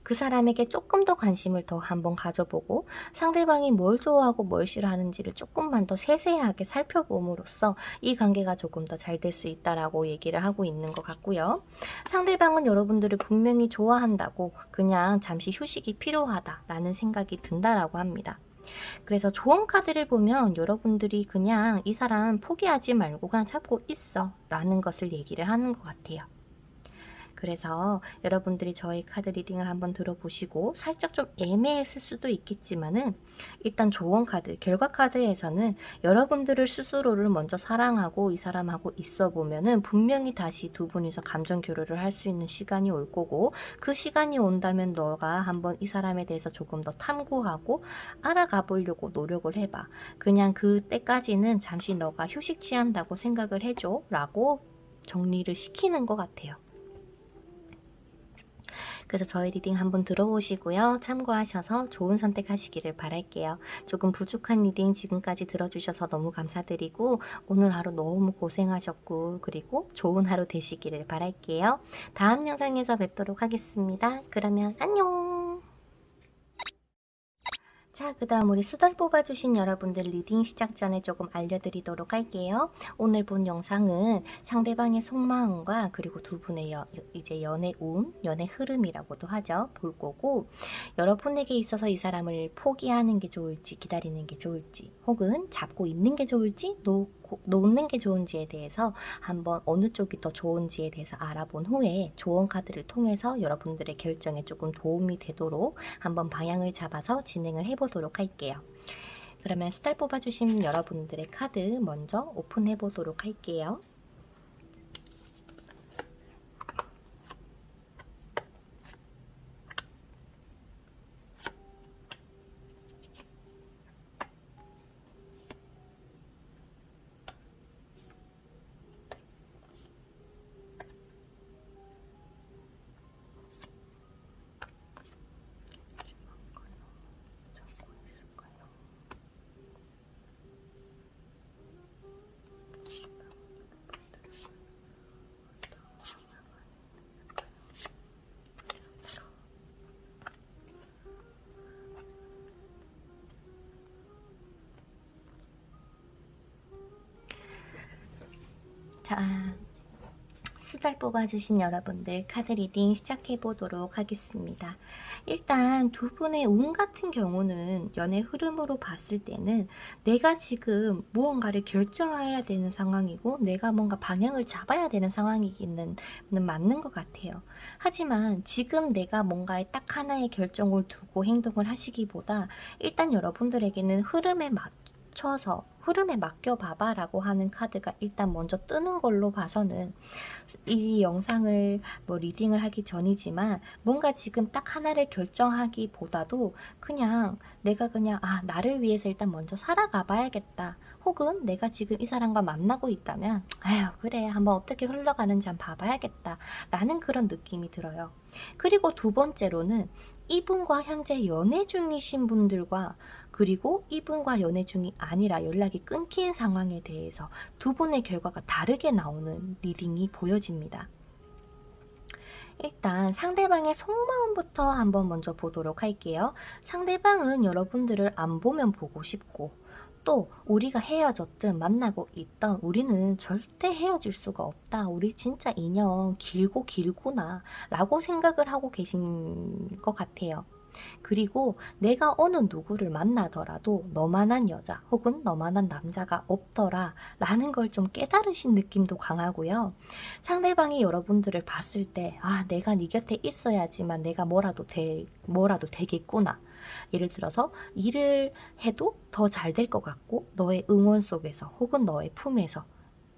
그 사람에게 조금 더 관심을 더 한번 가져보고 상대방이 뭘 좋아하고 뭘 싫어하는지를 조금만 더 세세하게 살펴봄으로써 이 관계가 조금 더 잘 될 수 있다라고 얘기를 하고 있는 것 같고요. 상대방은 여러분들을 분명히 좋아한다고 그냥 잠시 휴식이 필요하다라는 생각이 든다라고 합니다. 그래서 조언 카드를 보면 여러분들이 그냥 이 사람 포기하지 말고 그냥 잡고 있어 라는 것을 얘기를 하는 것 같아요. 그래서 여러분들이 저희 카드 리딩을 한번 들어보시고 살짝 좀 애매했을 수도 있겠지만은 일단 조언 카드, 결과 카드에서는 여러분들을 스스로를 먼저 사랑하고 이 사람하고 있어 보면은 분명히 다시 두 분이서 감정 교류를 할 수 있는 시간이 올 거고 그 시간이 온다면 너가 한번 이 사람에 대해서 조금 더 탐구하고 알아가 보려고 노력을 해봐. 그냥 그때까지는 잠시 너가 휴식 취한다고 생각을 해줘 라고 정리를 시키는 것 같아요. 그래서 저희 리딩 한번 들어보시고요. 참고하셔서 좋은 선택하시기를 바랄게요. 조금 부족한 리딩 지금까지 들어주셔서 너무 감사드리고 오늘 하루 너무 고생하셨고 그리고 좋은 하루 되시기를 바랄게요. 다음 영상에서 뵙도록 하겠습니다. 그러면 안녕! 자, 그 다음 우리 수달 뽑아주신 여러분들 리딩 시작 전에 조금 알려드리도록 할게요. 오늘 본 영상은 상대방의 속마음과 그리고 두 분의 이제 연애 운, 연애 흐름이라고도 하죠. 볼 거고 여러분에게 있어서 이 사람을 포기하는 게 좋을지 기다리는 게 좋을지 혹은 잡고 있는 게 좋을지 놓는 게 좋은지에 대해서 한번 어느 쪽이 더 좋은지에 대해서 알아본 후에 조언 카드를 통해서 여러분들의 결정에 조금 도움이 되도록 한번 방향을 잡아서 진행을 해보도록 할게요. 그러면 스타 뽑아주신 여러분들의 카드 먼저 오픈해 보도록 할게요. 자, 수달 뽑아주신 여러분들 카드 리딩 시작해보도록 하겠습니다. 일단 두 분의 운 같은 경우는 연애 흐름으로 봤을 때는 내가 지금 무언가를 결정해야 되는 상황이고 내가 뭔가 방향을 잡아야 되는 상황이기는 맞는 것 같아요. 하지만 지금 내가 뭔가에 딱 하나의 결정을 두고 행동을 하시기보다 일단 여러분들에게는 흐름에 맡겨봐봐 라고 하는 카드가 일단 먼저 뜨는 걸로 봐서는 이 영상을 리딩을 하기 전이지만 뭔가 지금 딱 하나를 결정하기보다도 그냥 내가 나를 위해서 일단 먼저 살아가 봐야겠다. 혹은 내가 지금 이 사람과 만나고 있다면 아유 그래 한번 어떻게 흘러가는지 한번 봐봐야겠다 라는 그런 느낌이 들어요. 그리고 두 번째로는 이분과 현재 연애 중이신 분들과 그리고 이분과 연애 중이 아니라 연락이 끊긴 상황에 대해서 두 분의 결과가 다르게 나오는 리딩이 보여집니다. 일단 상대방의 속마음부터 한번 먼저 보도록 할게요. 상대방은 여러분들을 안 보면 보고 싶고 또 우리가 헤어졌든 만나고 있던 우리는 절대 헤어질 수가 없다. 우리 진짜 인연 길고 길구나 라고 생각을 하고 계신 것 같아요. 그리고 내가 어느 누구를 만나더라도 너만한 여자 혹은 너만한 남자가 없더라 라는 걸 좀 깨달으신 느낌도 강하고요. 상대방이 여러분들을 봤을 때 내가 네 곁에 있어야지만 내가 뭐라도 되겠구나. 예를 들어서 일을 해도 더 잘 될 것 같고 너의 응원 속에서 혹은 너의 품에서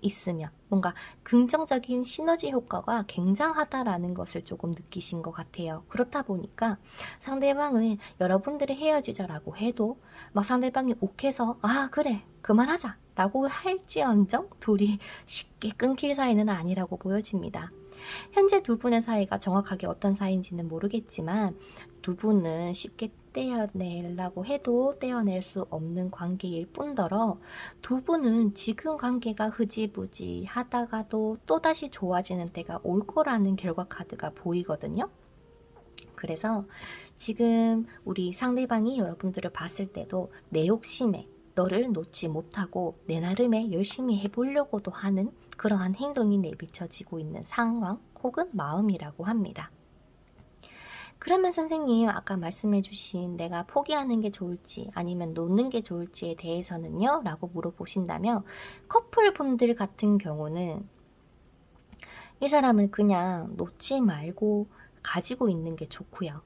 있으면 뭔가 긍정적인 시너지 효과가 굉장하다라는 것을 조금 느끼신 것 같아요. 그렇다 보니까 상대방은 여러분들이 헤어지자라고 해도 막 상대방이 욱해서 그래 그만하자 라고 할지언정 둘이 쉽게 끊길 사이는 아니라고 보여집니다. 현재 두 분의 사이가 정확하게 어떤 사이인지는 모르겠지만 두 분은 쉽게 떼어내려고 해도 떼어낼 수 없는 관계일 뿐더러 두 분은 지금 관계가 흐지부지 하다가도 또다시 좋아지는 때가 올 거라는 결과 카드가 보이거든요. 그래서 지금 우리 상대방이 여러분들을 봤을 때도 내 욕심에 너를 놓지 못하고 내 나름의 열심히 해보려고도 하는 그러한 행동이 내비쳐지고 있는 상황 혹은 마음이라고 합니다. 그러면 선생님 아까 말씀해주신 내가 포기하는 게 좋을지 아니면 놓는 게 좋을지에 대해서는요? 라고 물어보신다면 커플분들 같은 경우는 이 사람을 그냥 놓지 말고 가지고 있는 게 좋고요.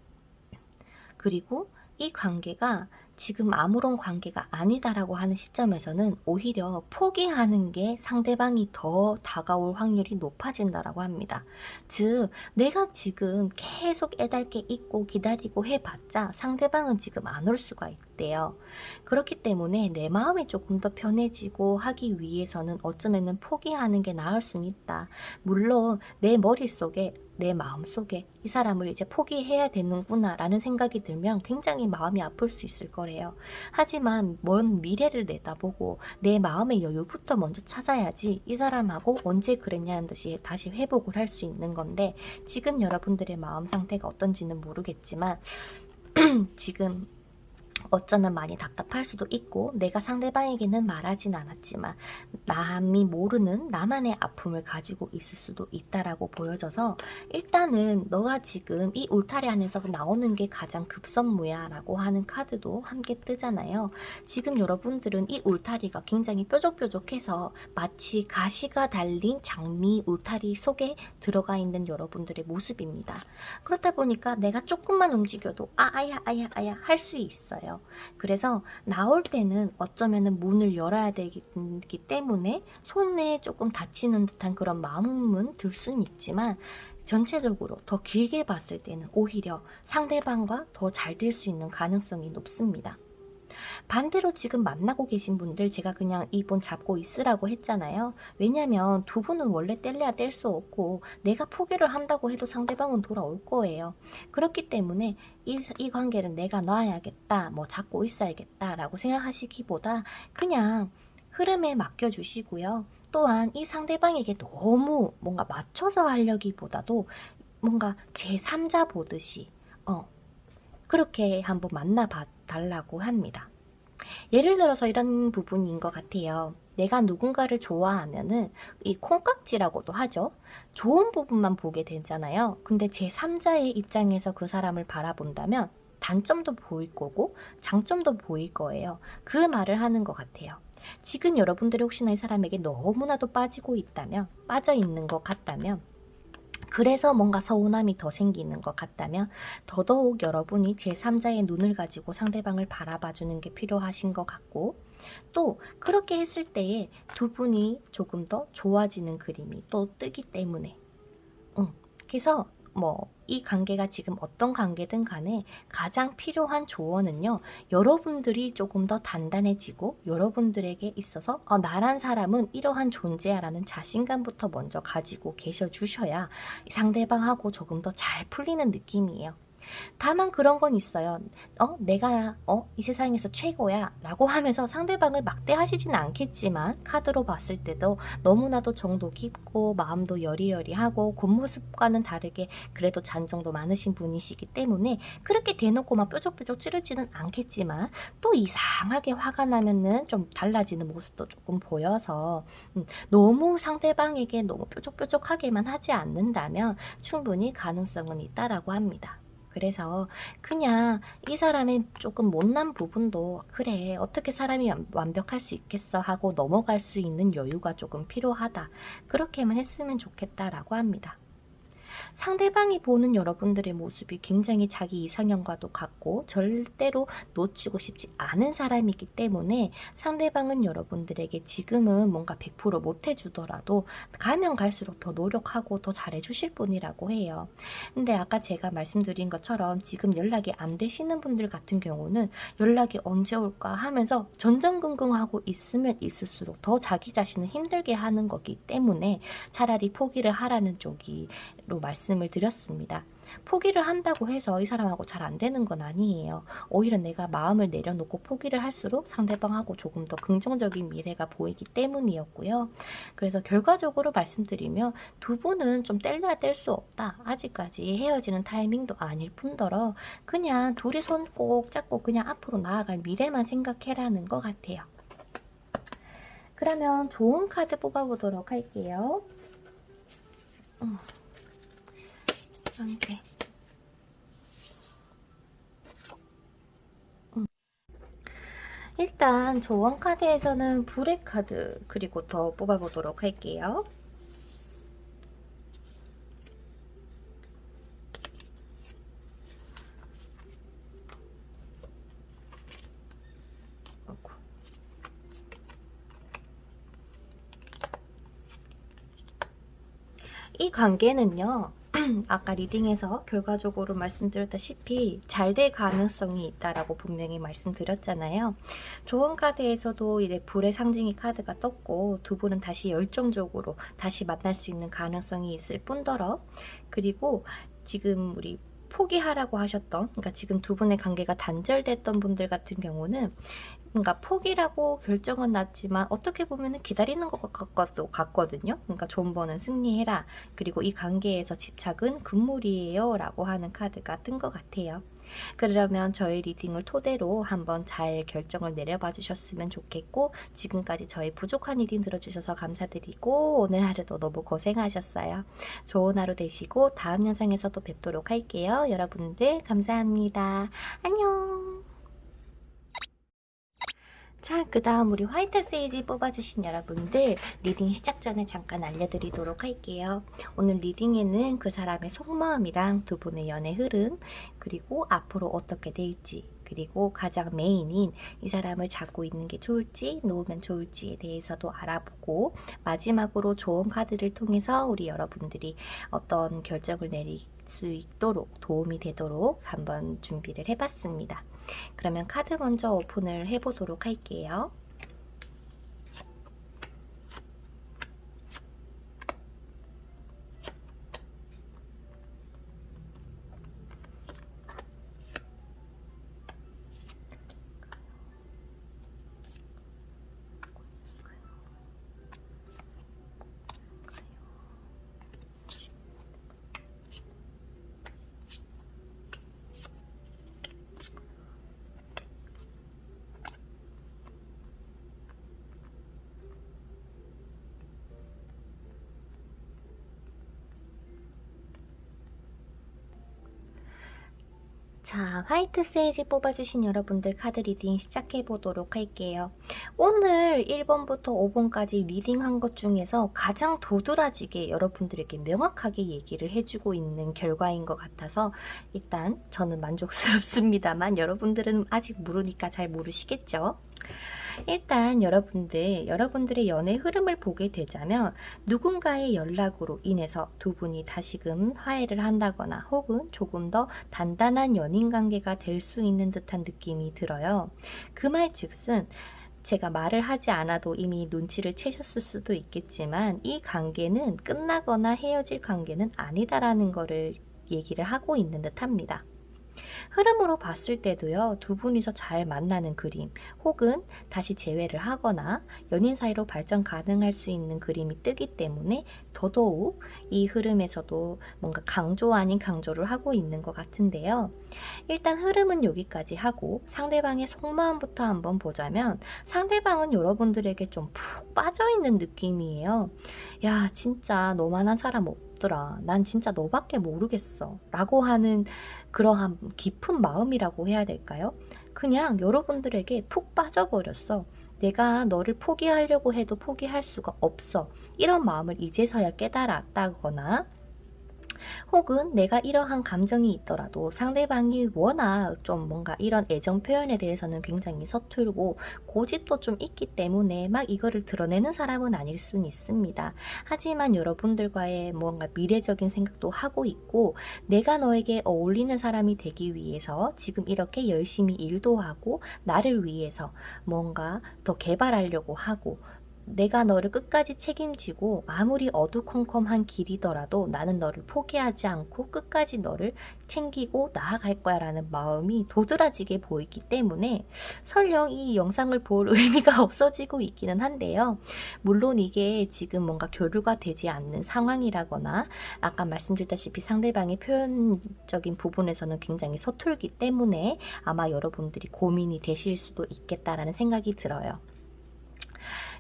그리고 이 관계가 지금 아무런 관계가 아니다라고 하는 시점에서는 오히려 포기하는 게 상대방이 더 다가올 확률이 높아진다라고 합니다. 즉, 내가 지금 계속 애달게 있고 기다리고 해봤자 상대방은 지금 안 올 수가 있대요. 그렇기 때문에 내 마음이 조금 더 편해지고 하기 위해서는 어쩌면은 포기하는 게 나을 수는 있다. 물론 내 머릿속에 내 마음속에 이 사람을 이제 포기해야 되는구나 라는 생각이 들면 굉장히 마음이 아플 수 있을 거래요. 하지만 먼 미래를 내다보고 내 마음의 여유부터 먼저 찾아야지 이 사람하고 언제 그랬냐는 듯이 다시 회복을 할 수 있는 건데, 지금 여러분들의 마음 상태가 어떤지는 모르겠지만 지금 어쩌면 많이 답답할 수도 있고, 내가 상대방에게는 말하진 않았지만 남이 모르는 나만의 아픔을 가지고 있을 수도 있다라고 보여져서, 일단은 너가 지금 이 울타리 안에서 나오는 게 가장 급선무야 라고 하는 카드도 함께 뜨잖아요. 지금 여러분들은 이 울타리가 굉장히 뾰족뾰족해서 마치 가시가 달린 장미 울타리 속에 들어가 있는 여러분들의 모습입니다. 그렇다 보니까 내가 조금만 움직여도 아야 할 수 있어요. 그래서 나올 때는 어쩌면은 문을 열어야 되기 때문에 손에 조금 다치는 듯한 그런 마음은 들 수는 있지만, 전체적으로 더 길게 봤을 때는 오히려 상대방과 더 잘 될 수 있는 가능성이 높습니다. 반대로 지금 만나고 계신 분들, 제가 그냥 이분 잡고 있으라고 했잖아요. 왜냐면 두 분은 원래 뗄래야 뗄 수 없고 내가 포기를 한다고 해도 상대방은 돌아올 거예요. 그렇기 때문에 이 관계를 내가 놔야겠다, 뭐 잡고 있어야겠다 라고 생각하시기보다 그냥 흐름에 맡겨주시고요. 또한 이 상대방에게 너무 뭔가 맞춰서 하려기보다도 뭔가 제3자 보듯이 그렇게 한번 만나봐 달라고 합니다. 예를 들어서 이런 부분인 것 같아요. 내가 누군가를 좋아하면은 이 콩깍지라고도 하죠. 좋은 부분만 보게 되잖아요. 근데 제3자의 입장에서 그 사람을 바라본다면 단점도 보일 거고 장점도 보일 거예요. 그 말을 하는 것 같아요. 지금 여러분들이 혹시나 이 사람에게 너무나도 빠지고 있다면, 빠져 있는 것 같다면, 그래서 뭔가 서운함이 더 생기는 것 같다면 더더욱 여러분이 제3자의 눈을 가지고 상대방을 바라봐주는 게 필요하신 것 같고, 또 그렇게 했을 때에 두 분이 조금 더 좋아지는 그림이 또 뜨기 때문에 그래서 이 관계가 지금 어떤 관계든 간에 가장 필요한 조언은요, 여러분들이 조금 더 단단해지고 여러분들에게 있어서 나란 사람은 이러한 존재야 라는 자신감부터 먼저 가지고 계셔 주셔야 상대방하고 조금 더 잘 풀리는 느낌이에요. 다만 그런 건 있어요. 내가 이 세상에서 최고야 라고 하면서 상대방을 막대하시진 않겠지만, 카드로 봤을 때도 너무나도 정도 깊고 마음도 여리여리하고 겉모습과는 다르게 그래도 잔정도 많으신 분이시기 때문에 그렇게 대놓고 막 뾰족뾰족 찌르지는 않겠지만, 또 이상하게 화가 나면은 좀 달라지는 모습도 조금 보여서 너무 상대방에게 너무 뾰족뾰족하게만 하지 않는다면 충분히 가능성은 있다라고 합니다. 그래서 그냥 이 사람의 조금 못난 부분도 그래, 어떻게 사람이 완벽할 수 있겠어 하고 넘어갈 수 있는 여유가 조금 필요하다, 그렇게만 했으면 좋겠다라고 합니다. 상대방이 보는 여러분들의 모습이 굉장히 자기 이상형과도 같고 절대로 놓치고 싶지 않은 사람이기 때문에 상대방은 여러분들에게 지금은 뭔가 100% 못해주더라도 가면 갈수록 더 노력하고 더 잘해주실 분이라고 해요. 근데 아까 제가 말씀드린 것처럼 지금 연락이 안 되시는 분들 같은 경우는 연락이 언제 올까 하면서 전전긍긍하고 있으면 있을수록 더 자기 자신을 힘들게 하는 거기 때문에 차라리 포기를 하라는 쪽으로 말씀을 드렸습니다. 포기를 한다고 해서 이 사람하고 잘 안 되는 건 아니에요. 오히려 내가 마음을 내려놓고 포기를 할수록 상대방하고 조금 더 긍정적인 미래가 보이기 때문이었고요. 그래서 결과적으로 말씀드리면 두 분은 좀 뗄래야 뗄 수 없다. 아직까지 헤어지는 타이밍도 아닐 뿐더러 그냥 둘이 손 꼭 잡고 그냥 앞으로 나아갈 미래만 생각해라는 것 같아요. 그러면 좋은 카드 뽑아보도록 할게요. 이렇게. 일단 조언 카드에서는 불의 카드 그리고 더 뽑아보도록 할게요. 이 관계는요, 아까 리딩에서 결과적으로 말씀드렸다시피 잘 될 가능성이 있다라고 분명히 말씀드렸잖아요. 좋은 카드에서도 이제 불의 상징이 카드가 떴고, 두 분은 다시 열정적으로 다시 만날 수 있는 가능성이 있을 뿐더러, 그리고 지금 우리 포기하라고 하셨던, 그러니까 지금 두 분의 관계가 단절됐던 분들 같은 경우는 그러니까 포기라고 결정은 났지만 어떻게 보면 기다리는 것 같거든요. 그러니까 존버는 승리해라. 그리고 이 관계에서 집착은 금물이에요. 라고 하는 카드가 뜬 것 같아요. 그러면 저희 리딩을 토대로 한번 잘 결정을 내려봐 주셨으면 좋겠고, 지금까지 저희 부족한 리딩 들어주셔서 감사드리고, 오늘 하루도 너무 고생하셨어요. 좋은 하루 되시고 다음 영상에서 또 뵙도록 할게요. 여러분들 감사합니다. 안녕. 자, 그 다음 우리 화이트 세이지 뽑아주신 여러분들 리딩 시작 전에 잠깐 알려드리도록 할게요. 오늘 리딩에는 그 사람의 속마음이랑 두 분의 연애 흐름, 그리고 앞으로 어떻게 될지, 그리고 가장 메인인 이 사람을 잡고 있는 게 좋을지 놓으면 좋을지에 대해서도 알아보고, 마지막으로 좋은 카드를 통해서 우리 여러분들이 어떤 결정을 내릴 수 있도록 도움이 되도록 한번 준비를 해봤습니다. 그러면 카드 먼저 오픈을 해보도록 할게요. 자, 화이트 세이지 뽑아주신 여러분들 카드 리딩 시작해보도록 할게요. 오늘 1번부터 5번까지 리딩한 것 중에서 가장 도드라지게 여러분들에게 명확하게 얘기를 해주고 있는 결과인 것 같아서 일단 저는 만족스럽습니다만 여러분들은 아직 모르니까 잘 모르시겠죠? 일단 여러분들의 연애 흐름을 보게 되자면 누군가의 연락으로 인해서 두 분이 다시금 화해를 한다거나 혹은 조금 더 단단한 연인 관계가 될 수 있는 듯한 느낌이 들어요. 그 말즉슨 제가 말을 하지 않아도 이미 눈치를 채셨을 수도 있겠지만 이 관계는 끝나거나 헤어질 관계는 아니다라는 거를 얘기를 하고 있는 듯합니다. 흐름으로 봤을 때도요, 두 분이서 잘 만나는 그림 혹은 다시 재회를 하거나 연인 사이로 발전 가능할 수 있는 그림이 뜨기 때문에 더더욱 이 흐름에서도 뭔가 강조 아닌 강조를 하고 있는 것 같은데요. 일단 흐름은 여기까지 하고 상대방의 속마음부터 한번 보자면 상대방은 여러분들에게 좀 푹 빠져있는 느낌이에요. 야, 진짜 너만한 사람 없더라. 난 진짜 너밖에 모르겠어. 라고 하는 그러한 깊은 마음이라고 해야 될까요? 그냥 여러분들에게 푹 빠져버렸어. 내가 너를 포기하려고 해도 포기할 수가 없어. 이런 마음을 이제서야 깨달았다거나 혹은 내가 이러한 감정이 있더라도 상대방이 워낙 좀 뭔가 이런 애정 표현에 대해서는 굉장히 서툴고 고집도 좀 있기 때문에 막 이거를 드러내는 사람은 아닐 수는 있습니다. 하지만 여러분들과의 뭔가 미래적인 생각도 하고 있고 내가 너에게 어울리는 사람이 되기 위해서 지금 이렇게 열심히 일도 하고 나를 위해서 뭔가 더 개발하려고 하고 내가 너를 끝까지 책임지고 아무리 어두컴컴한 길이더라도 나는 너를 포기하지 않고 끝까지 너를 챙기고 나아갈 거야 라는 마음이 도드라지게 보이기 때문에 설령 이 영상을 볼 의미가 없어지고 있기는 한데요. 물론 이게 지금 뭔가 교류가 되지 않는 상황이라거나 아까 말씀드렸다시피 상대방의 표현적인 부분에서는 굉장히 서툴기 때문에 아마 여러분들이 고민이 되실 수도 있겠다라는 생각이 들어요.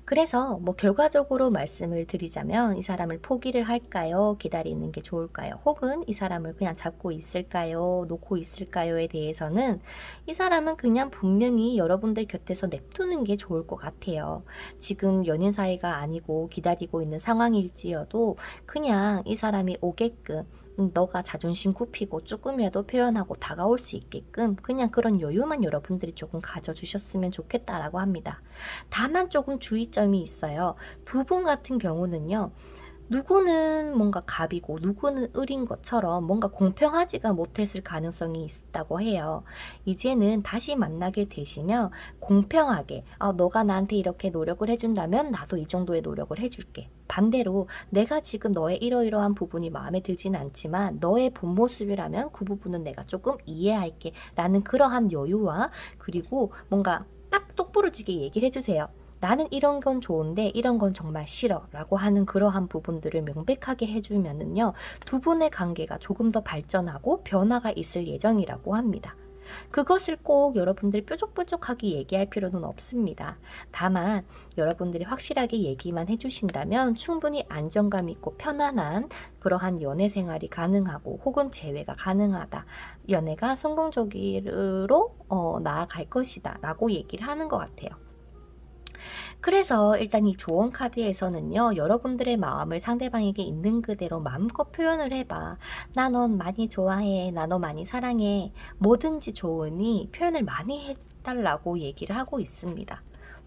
그래서 뭐 결과적으로 말씀을 드리자면 이 사람을 포기를 할까요? 기다리는 게 좋을까요? 혹은 이 사람을 그냥 잡고 있을까요? 놓고 있을까요?에 대해서는 이 사람은 그냥 분명히 여러분들 곁에서 냅두는 게 좋을 것 같아요. 지금 연인 사이가 아니고 기다리고 있는 상황일지어도 그냥 이 사람이 오게끔 너가 자존심 굽히고 조금이라도 표현하고 다가올 수 있게끔 그냥 그런 여유만 여러분들이 조금 가져주셨으면 좋겠다라고 합니다. 다만 조금 주의점이 있어요. 두 분 같은 경우는요. 누구는 뭔가 갑이고 누구는 을인 것처럼 뭔가 공평하지가 못했을 가능성이 있다고 해요. 이제는 다시 만나게 되시면 공평하게 너가 나한테 이렇게 노력을 해준다면 나도 이 정도의 노력을 해줄게. 반대로 내가 지금 너의 이러이러한 부분이 마음에 들진 않지만 너의 본 모습이라면 그 부분은 내가 조금 이해할게 라는 그러한 여유와 그리고 뭔가 딱 똑부러지게 얘기를 해주세요. 나는 이런 건 좋은데 이런 건 정말 싫어 라고 하는 그러한 부분들을 명백하게 해주면은요, 두 분의 관계가 조금 더 발전하고 변화가 있을 예정이라고 합니다. 그것을 꼭 여러분들이 뾰족뾰족하게 얘기할 필요는 없습니다. 다만 여러분들이 확실하게 얘기만 해주신다면 충분히 안정감 있고 편안한 그러한 연애 생활이 가능하고 혹은 재회가 가능하다. 연애가 성공적으로 나아갈 것이다 라고 얘기를 하는 것 같아요. 그래서 일단 이 조언 카드에서는요, 여러분들의 마음을 상대방에게 있는 그대로 마음껏 표현을 해봐. 나 넌 많이 좋아해. 나 너 많이 사랑해. 뭐든지 좋으니 표현을 많이 해달라고 얘기를 하고 있습니다.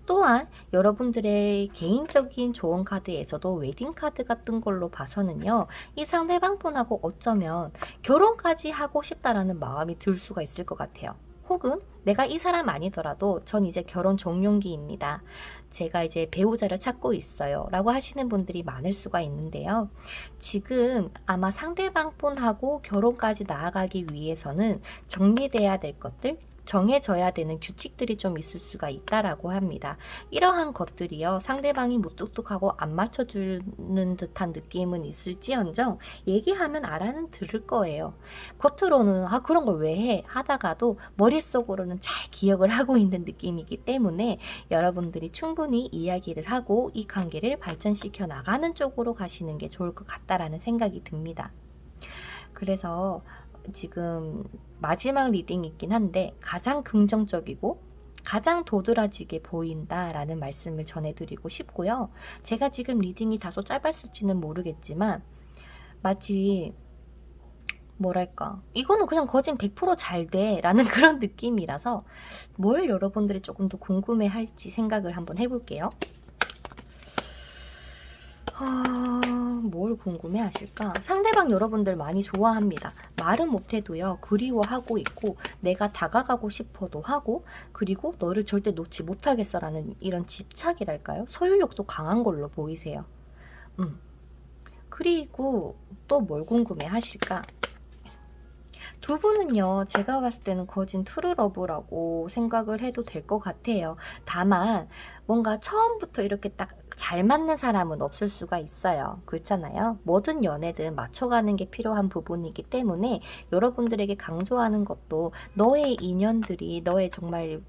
또한 여러분들의 개인적인 조언 카드에서도 웨딩 카드 같은 걸로 봐서는요, 이 상대방 분하고 어쩌면 결혼까지 하고 싶다라는 마음이 들 수가 있을 것 같아요. 혹은 내가 이 사람 아니더라도 전 이제 결혼 종료기입니다. 제가 이제 배우자를 찾고 있어요 라고 하시는 분들이 많을 수가 있는데요. 지금 아마 상대방 분하고 결혼까지 나아가기 위해서는 정리돼야 될 것들, 정해져야 되는 규칙들이 좀 있을 수가 있다라고 합니다. 이러한 것들이요, 상대방이 무뚝뚝하고 안 맞춰주는 듯한 느낌은 있을지언정 얘기하면 알아는 들을 거예요. 겉으로는 그런 걸 왜 해? 하다가도 머릿속으로는 잘 기억을 하고 있는 느낌이기 때문에 여러분들이 충분히 이야기를 하고 이 관계를 발전시켜 나가는 쪽으로 가시는 게 좋을 것 같다라는 생각이 듭니다. 그래서 지금 마지막 리딩이긴 한데 가장 긍정적이고 가장 도드라지게 보인다라는 말씀을 전해드리고 싶고요. 제가 지금 리딩이 다소 짧았을지는 모르겠지만 마치 뭐랄까, 이거는 그냥 거진 100% 잘 돼 라는 그런 느낌이라서 뭘 여러분들이 조금 더 궁금해 할지 생각을 한번 해볼게요. 뭘 궁금해 하실까? 상대방 여러분들 많이 좋아합니다. 말은 못해도요, 그리워하고 있고 내가 다가가고 싶어도 하고, 그리고 너를 절대 놓지 못하겠어 라는 이런 집착이랄까요? 소유욕도 강한 걸로 보이세요. 그리고 또 뭘 궁금해 하실까? 두 분은요, 제가 봤을 때는 거진 트루러브라고 생각을 해도 될 것 같아요. 다만 뭔가 처음부터 이렇게 딱 잘 맞는 사람은 없을 수가 있어요. 그렇잖아요. 모든 연애든 맞춰가는 게 필요한 부분이기 때문에 여러분들에게 강조하는 것도 너의 인연들이 너의 정말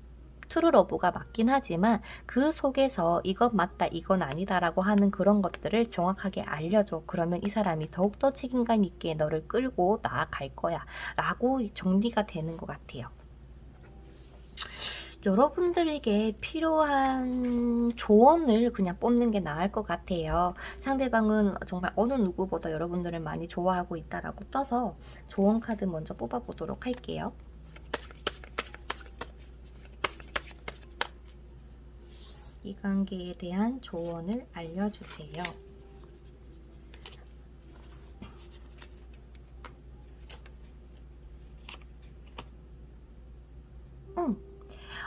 트루러브가 맞긴 하지만 그 속에서 이건 맞다 이건 아니다 라고 하는 그런 것들을 정확하게 알려줘. 그러면 이 사람이 더욱더 책임감 있게 너를 끌고 나아갈 거야 라고 정리가 되는 것 같아요. 여러분들에게 필요한 조언을 그냥 뽑는 게 나을 것 같아요. 상대방은 정말 어느 누구보다 여러분들을 많이 좋아하고 있다라고 떠서 조언 카드 먼저 뽑아보도록 할게요. 이 관계에 대한 조언을 알려주세요.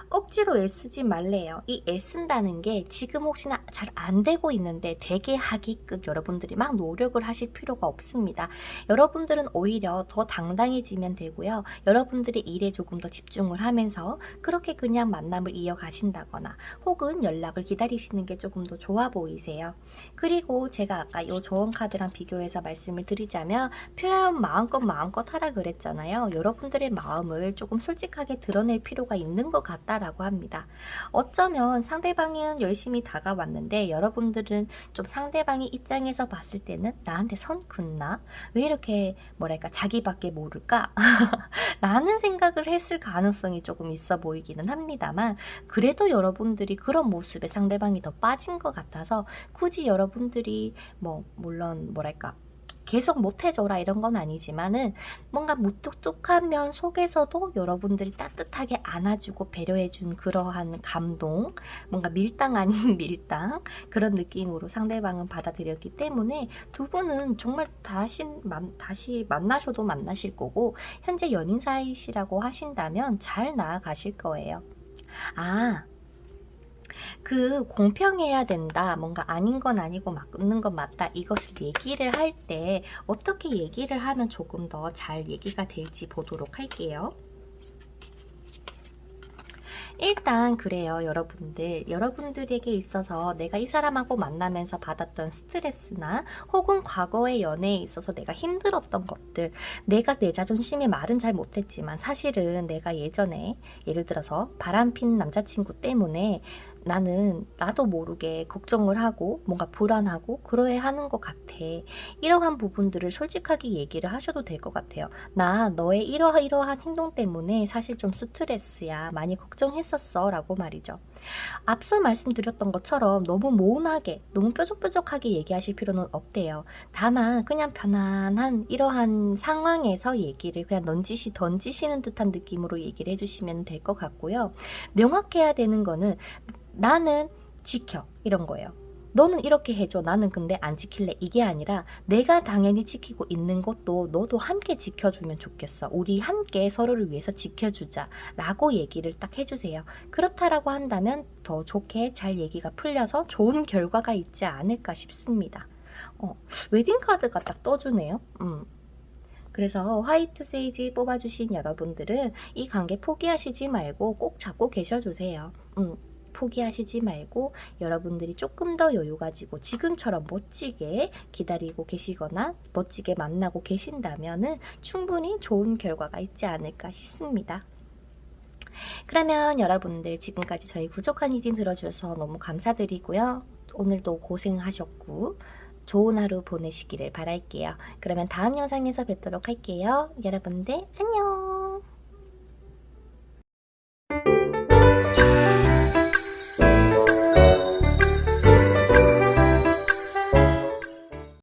억지로 애쓰지 말래요. 이 애쓴다는 게 지금 혹시나 잘 안 되고 있는데 되게 하기끔 여러분들이 막 노력을 하실 필요가 없습니다. 여러분들은 오히려 더 당당해지면 되고요. 여러분들이 일에 조금 더 집중을 하면서 그렇게 그냥 만남을 이어가신다거나 혹은 연락을 기다리시는 게 조금 더 좋아 보이세요. 그리고 제가 아까 이 조언 카드랑 비교해서 말씀을 드리자면 표현 마음껏 하라 그랬잖아요. 여러분들의 마음을 조금 솔직하게 드러낼 필요가 있는 것 같다라고 합니다. 어쩌면 상대방은 열심히 다가왔는데 여러분들은 좀 상대방의 입장에서 봤을 때는 나한테 선 긋나? 왜 이렇게 뭐랄까 자기밖에 모를까? 라는 생각을 했을 가능성이 조금 있어 보이기는 합니다만, 그래도 여러분들이 그런 모습에 상대방이 더 빠진 것 같아서 굳이 여러분들이 물론 뭐랄까 계속 못해줘라 이런 건 아니지만은 뭔가 무뚝뚝한 면 속에서도 여러분들이 따뜻하게 안아주고 배려해준 그러한 감동, 뭔가 밀당 아닌 밀당, 그런 느낌으로 상대방은 받아들였기 때문에 두 분은 정말 다시 만나셔도 만나실 거고, 현재 연인 사이시라고 하신다면 잘 나아가실 거예요. 아, 그 공평해야 된다, 뭔가 아닌 건 아니고 맞는 건 맞다, 이것을 얘기를 할 때 어떻게 얘기를 하면 조금 더 잘 얘기가 될지 보도록 할게요. 일단 그래요. 여러분들에게 있어서 내가 이 사람하고 만나면서 받았던 스트레스나 혹은 과거의 연애에 있어서 내가 힘들었던 것들, 내가 내 자존심에 말은 잘 못했지만 사실은 내가 예전에 예를 들어서 바람핀 남자친구 때문에 나도 모르게 걱정을 하고 뭔가 불안하고 그러해 하는 것 같아. 이러한 부분들을 솔직하게 얘기를 하셔도 될 것 같아요. 나 너의 이러한 행동 때문에 사실 좀 스트레스야. 많이 걱정했었어. 라고 말이죠. 앞서 말씀드렸던 것처럼 너무 모호하게, 너무 뾰족뾰족하게 얘기하실 필요는 없대요. 다만 그냥 편안한 이러한 상황에서 얘기를 그냥 던지시는 듯한 느낌으로 얘기를 해주시면 될 것 같고요. 명확해야 되는 거는 나는 지켜, 이런 거예요. 너는 이렇게 해줘, 나는 근데 안 지킬래, 이게 아니라 내가 당연히 지키고 있는 것도 너도 함께 지켜주면 좋겠어. 우리 함께 서로를 위해서 지켜주자 라고 얘기를 딱 해주세요. 그렇다라고 한다면 더 좋게 잘 얘기가 풀려서 좋은 결과가 있지 않을까 싶습니다. 웨딩카드가 딱 떠주네요. 그래서 화이트 세이지 뽑아주신 여러분들은 이 관계 포기하시지 말고 꼭 잡고 계셔주세요. 포기하시지 말고 여러분들이 조금 더 여유 가지고 지금처럼 멋지게 기다리고 계시거나 멋지게 만나고 계신다면은 충분히 좋은 결과가 있지 않을까 싶습니다. 그러면 여러분들 지금까지 저희 부족한 리딩 들어주셔서 너무 감사드리고요. 오늘도 고생하셨고 좋은 하루 보내시기를 바랄게요. 그러면 다음 영상에서 뵙도록 할게요. 여러분들 안녕!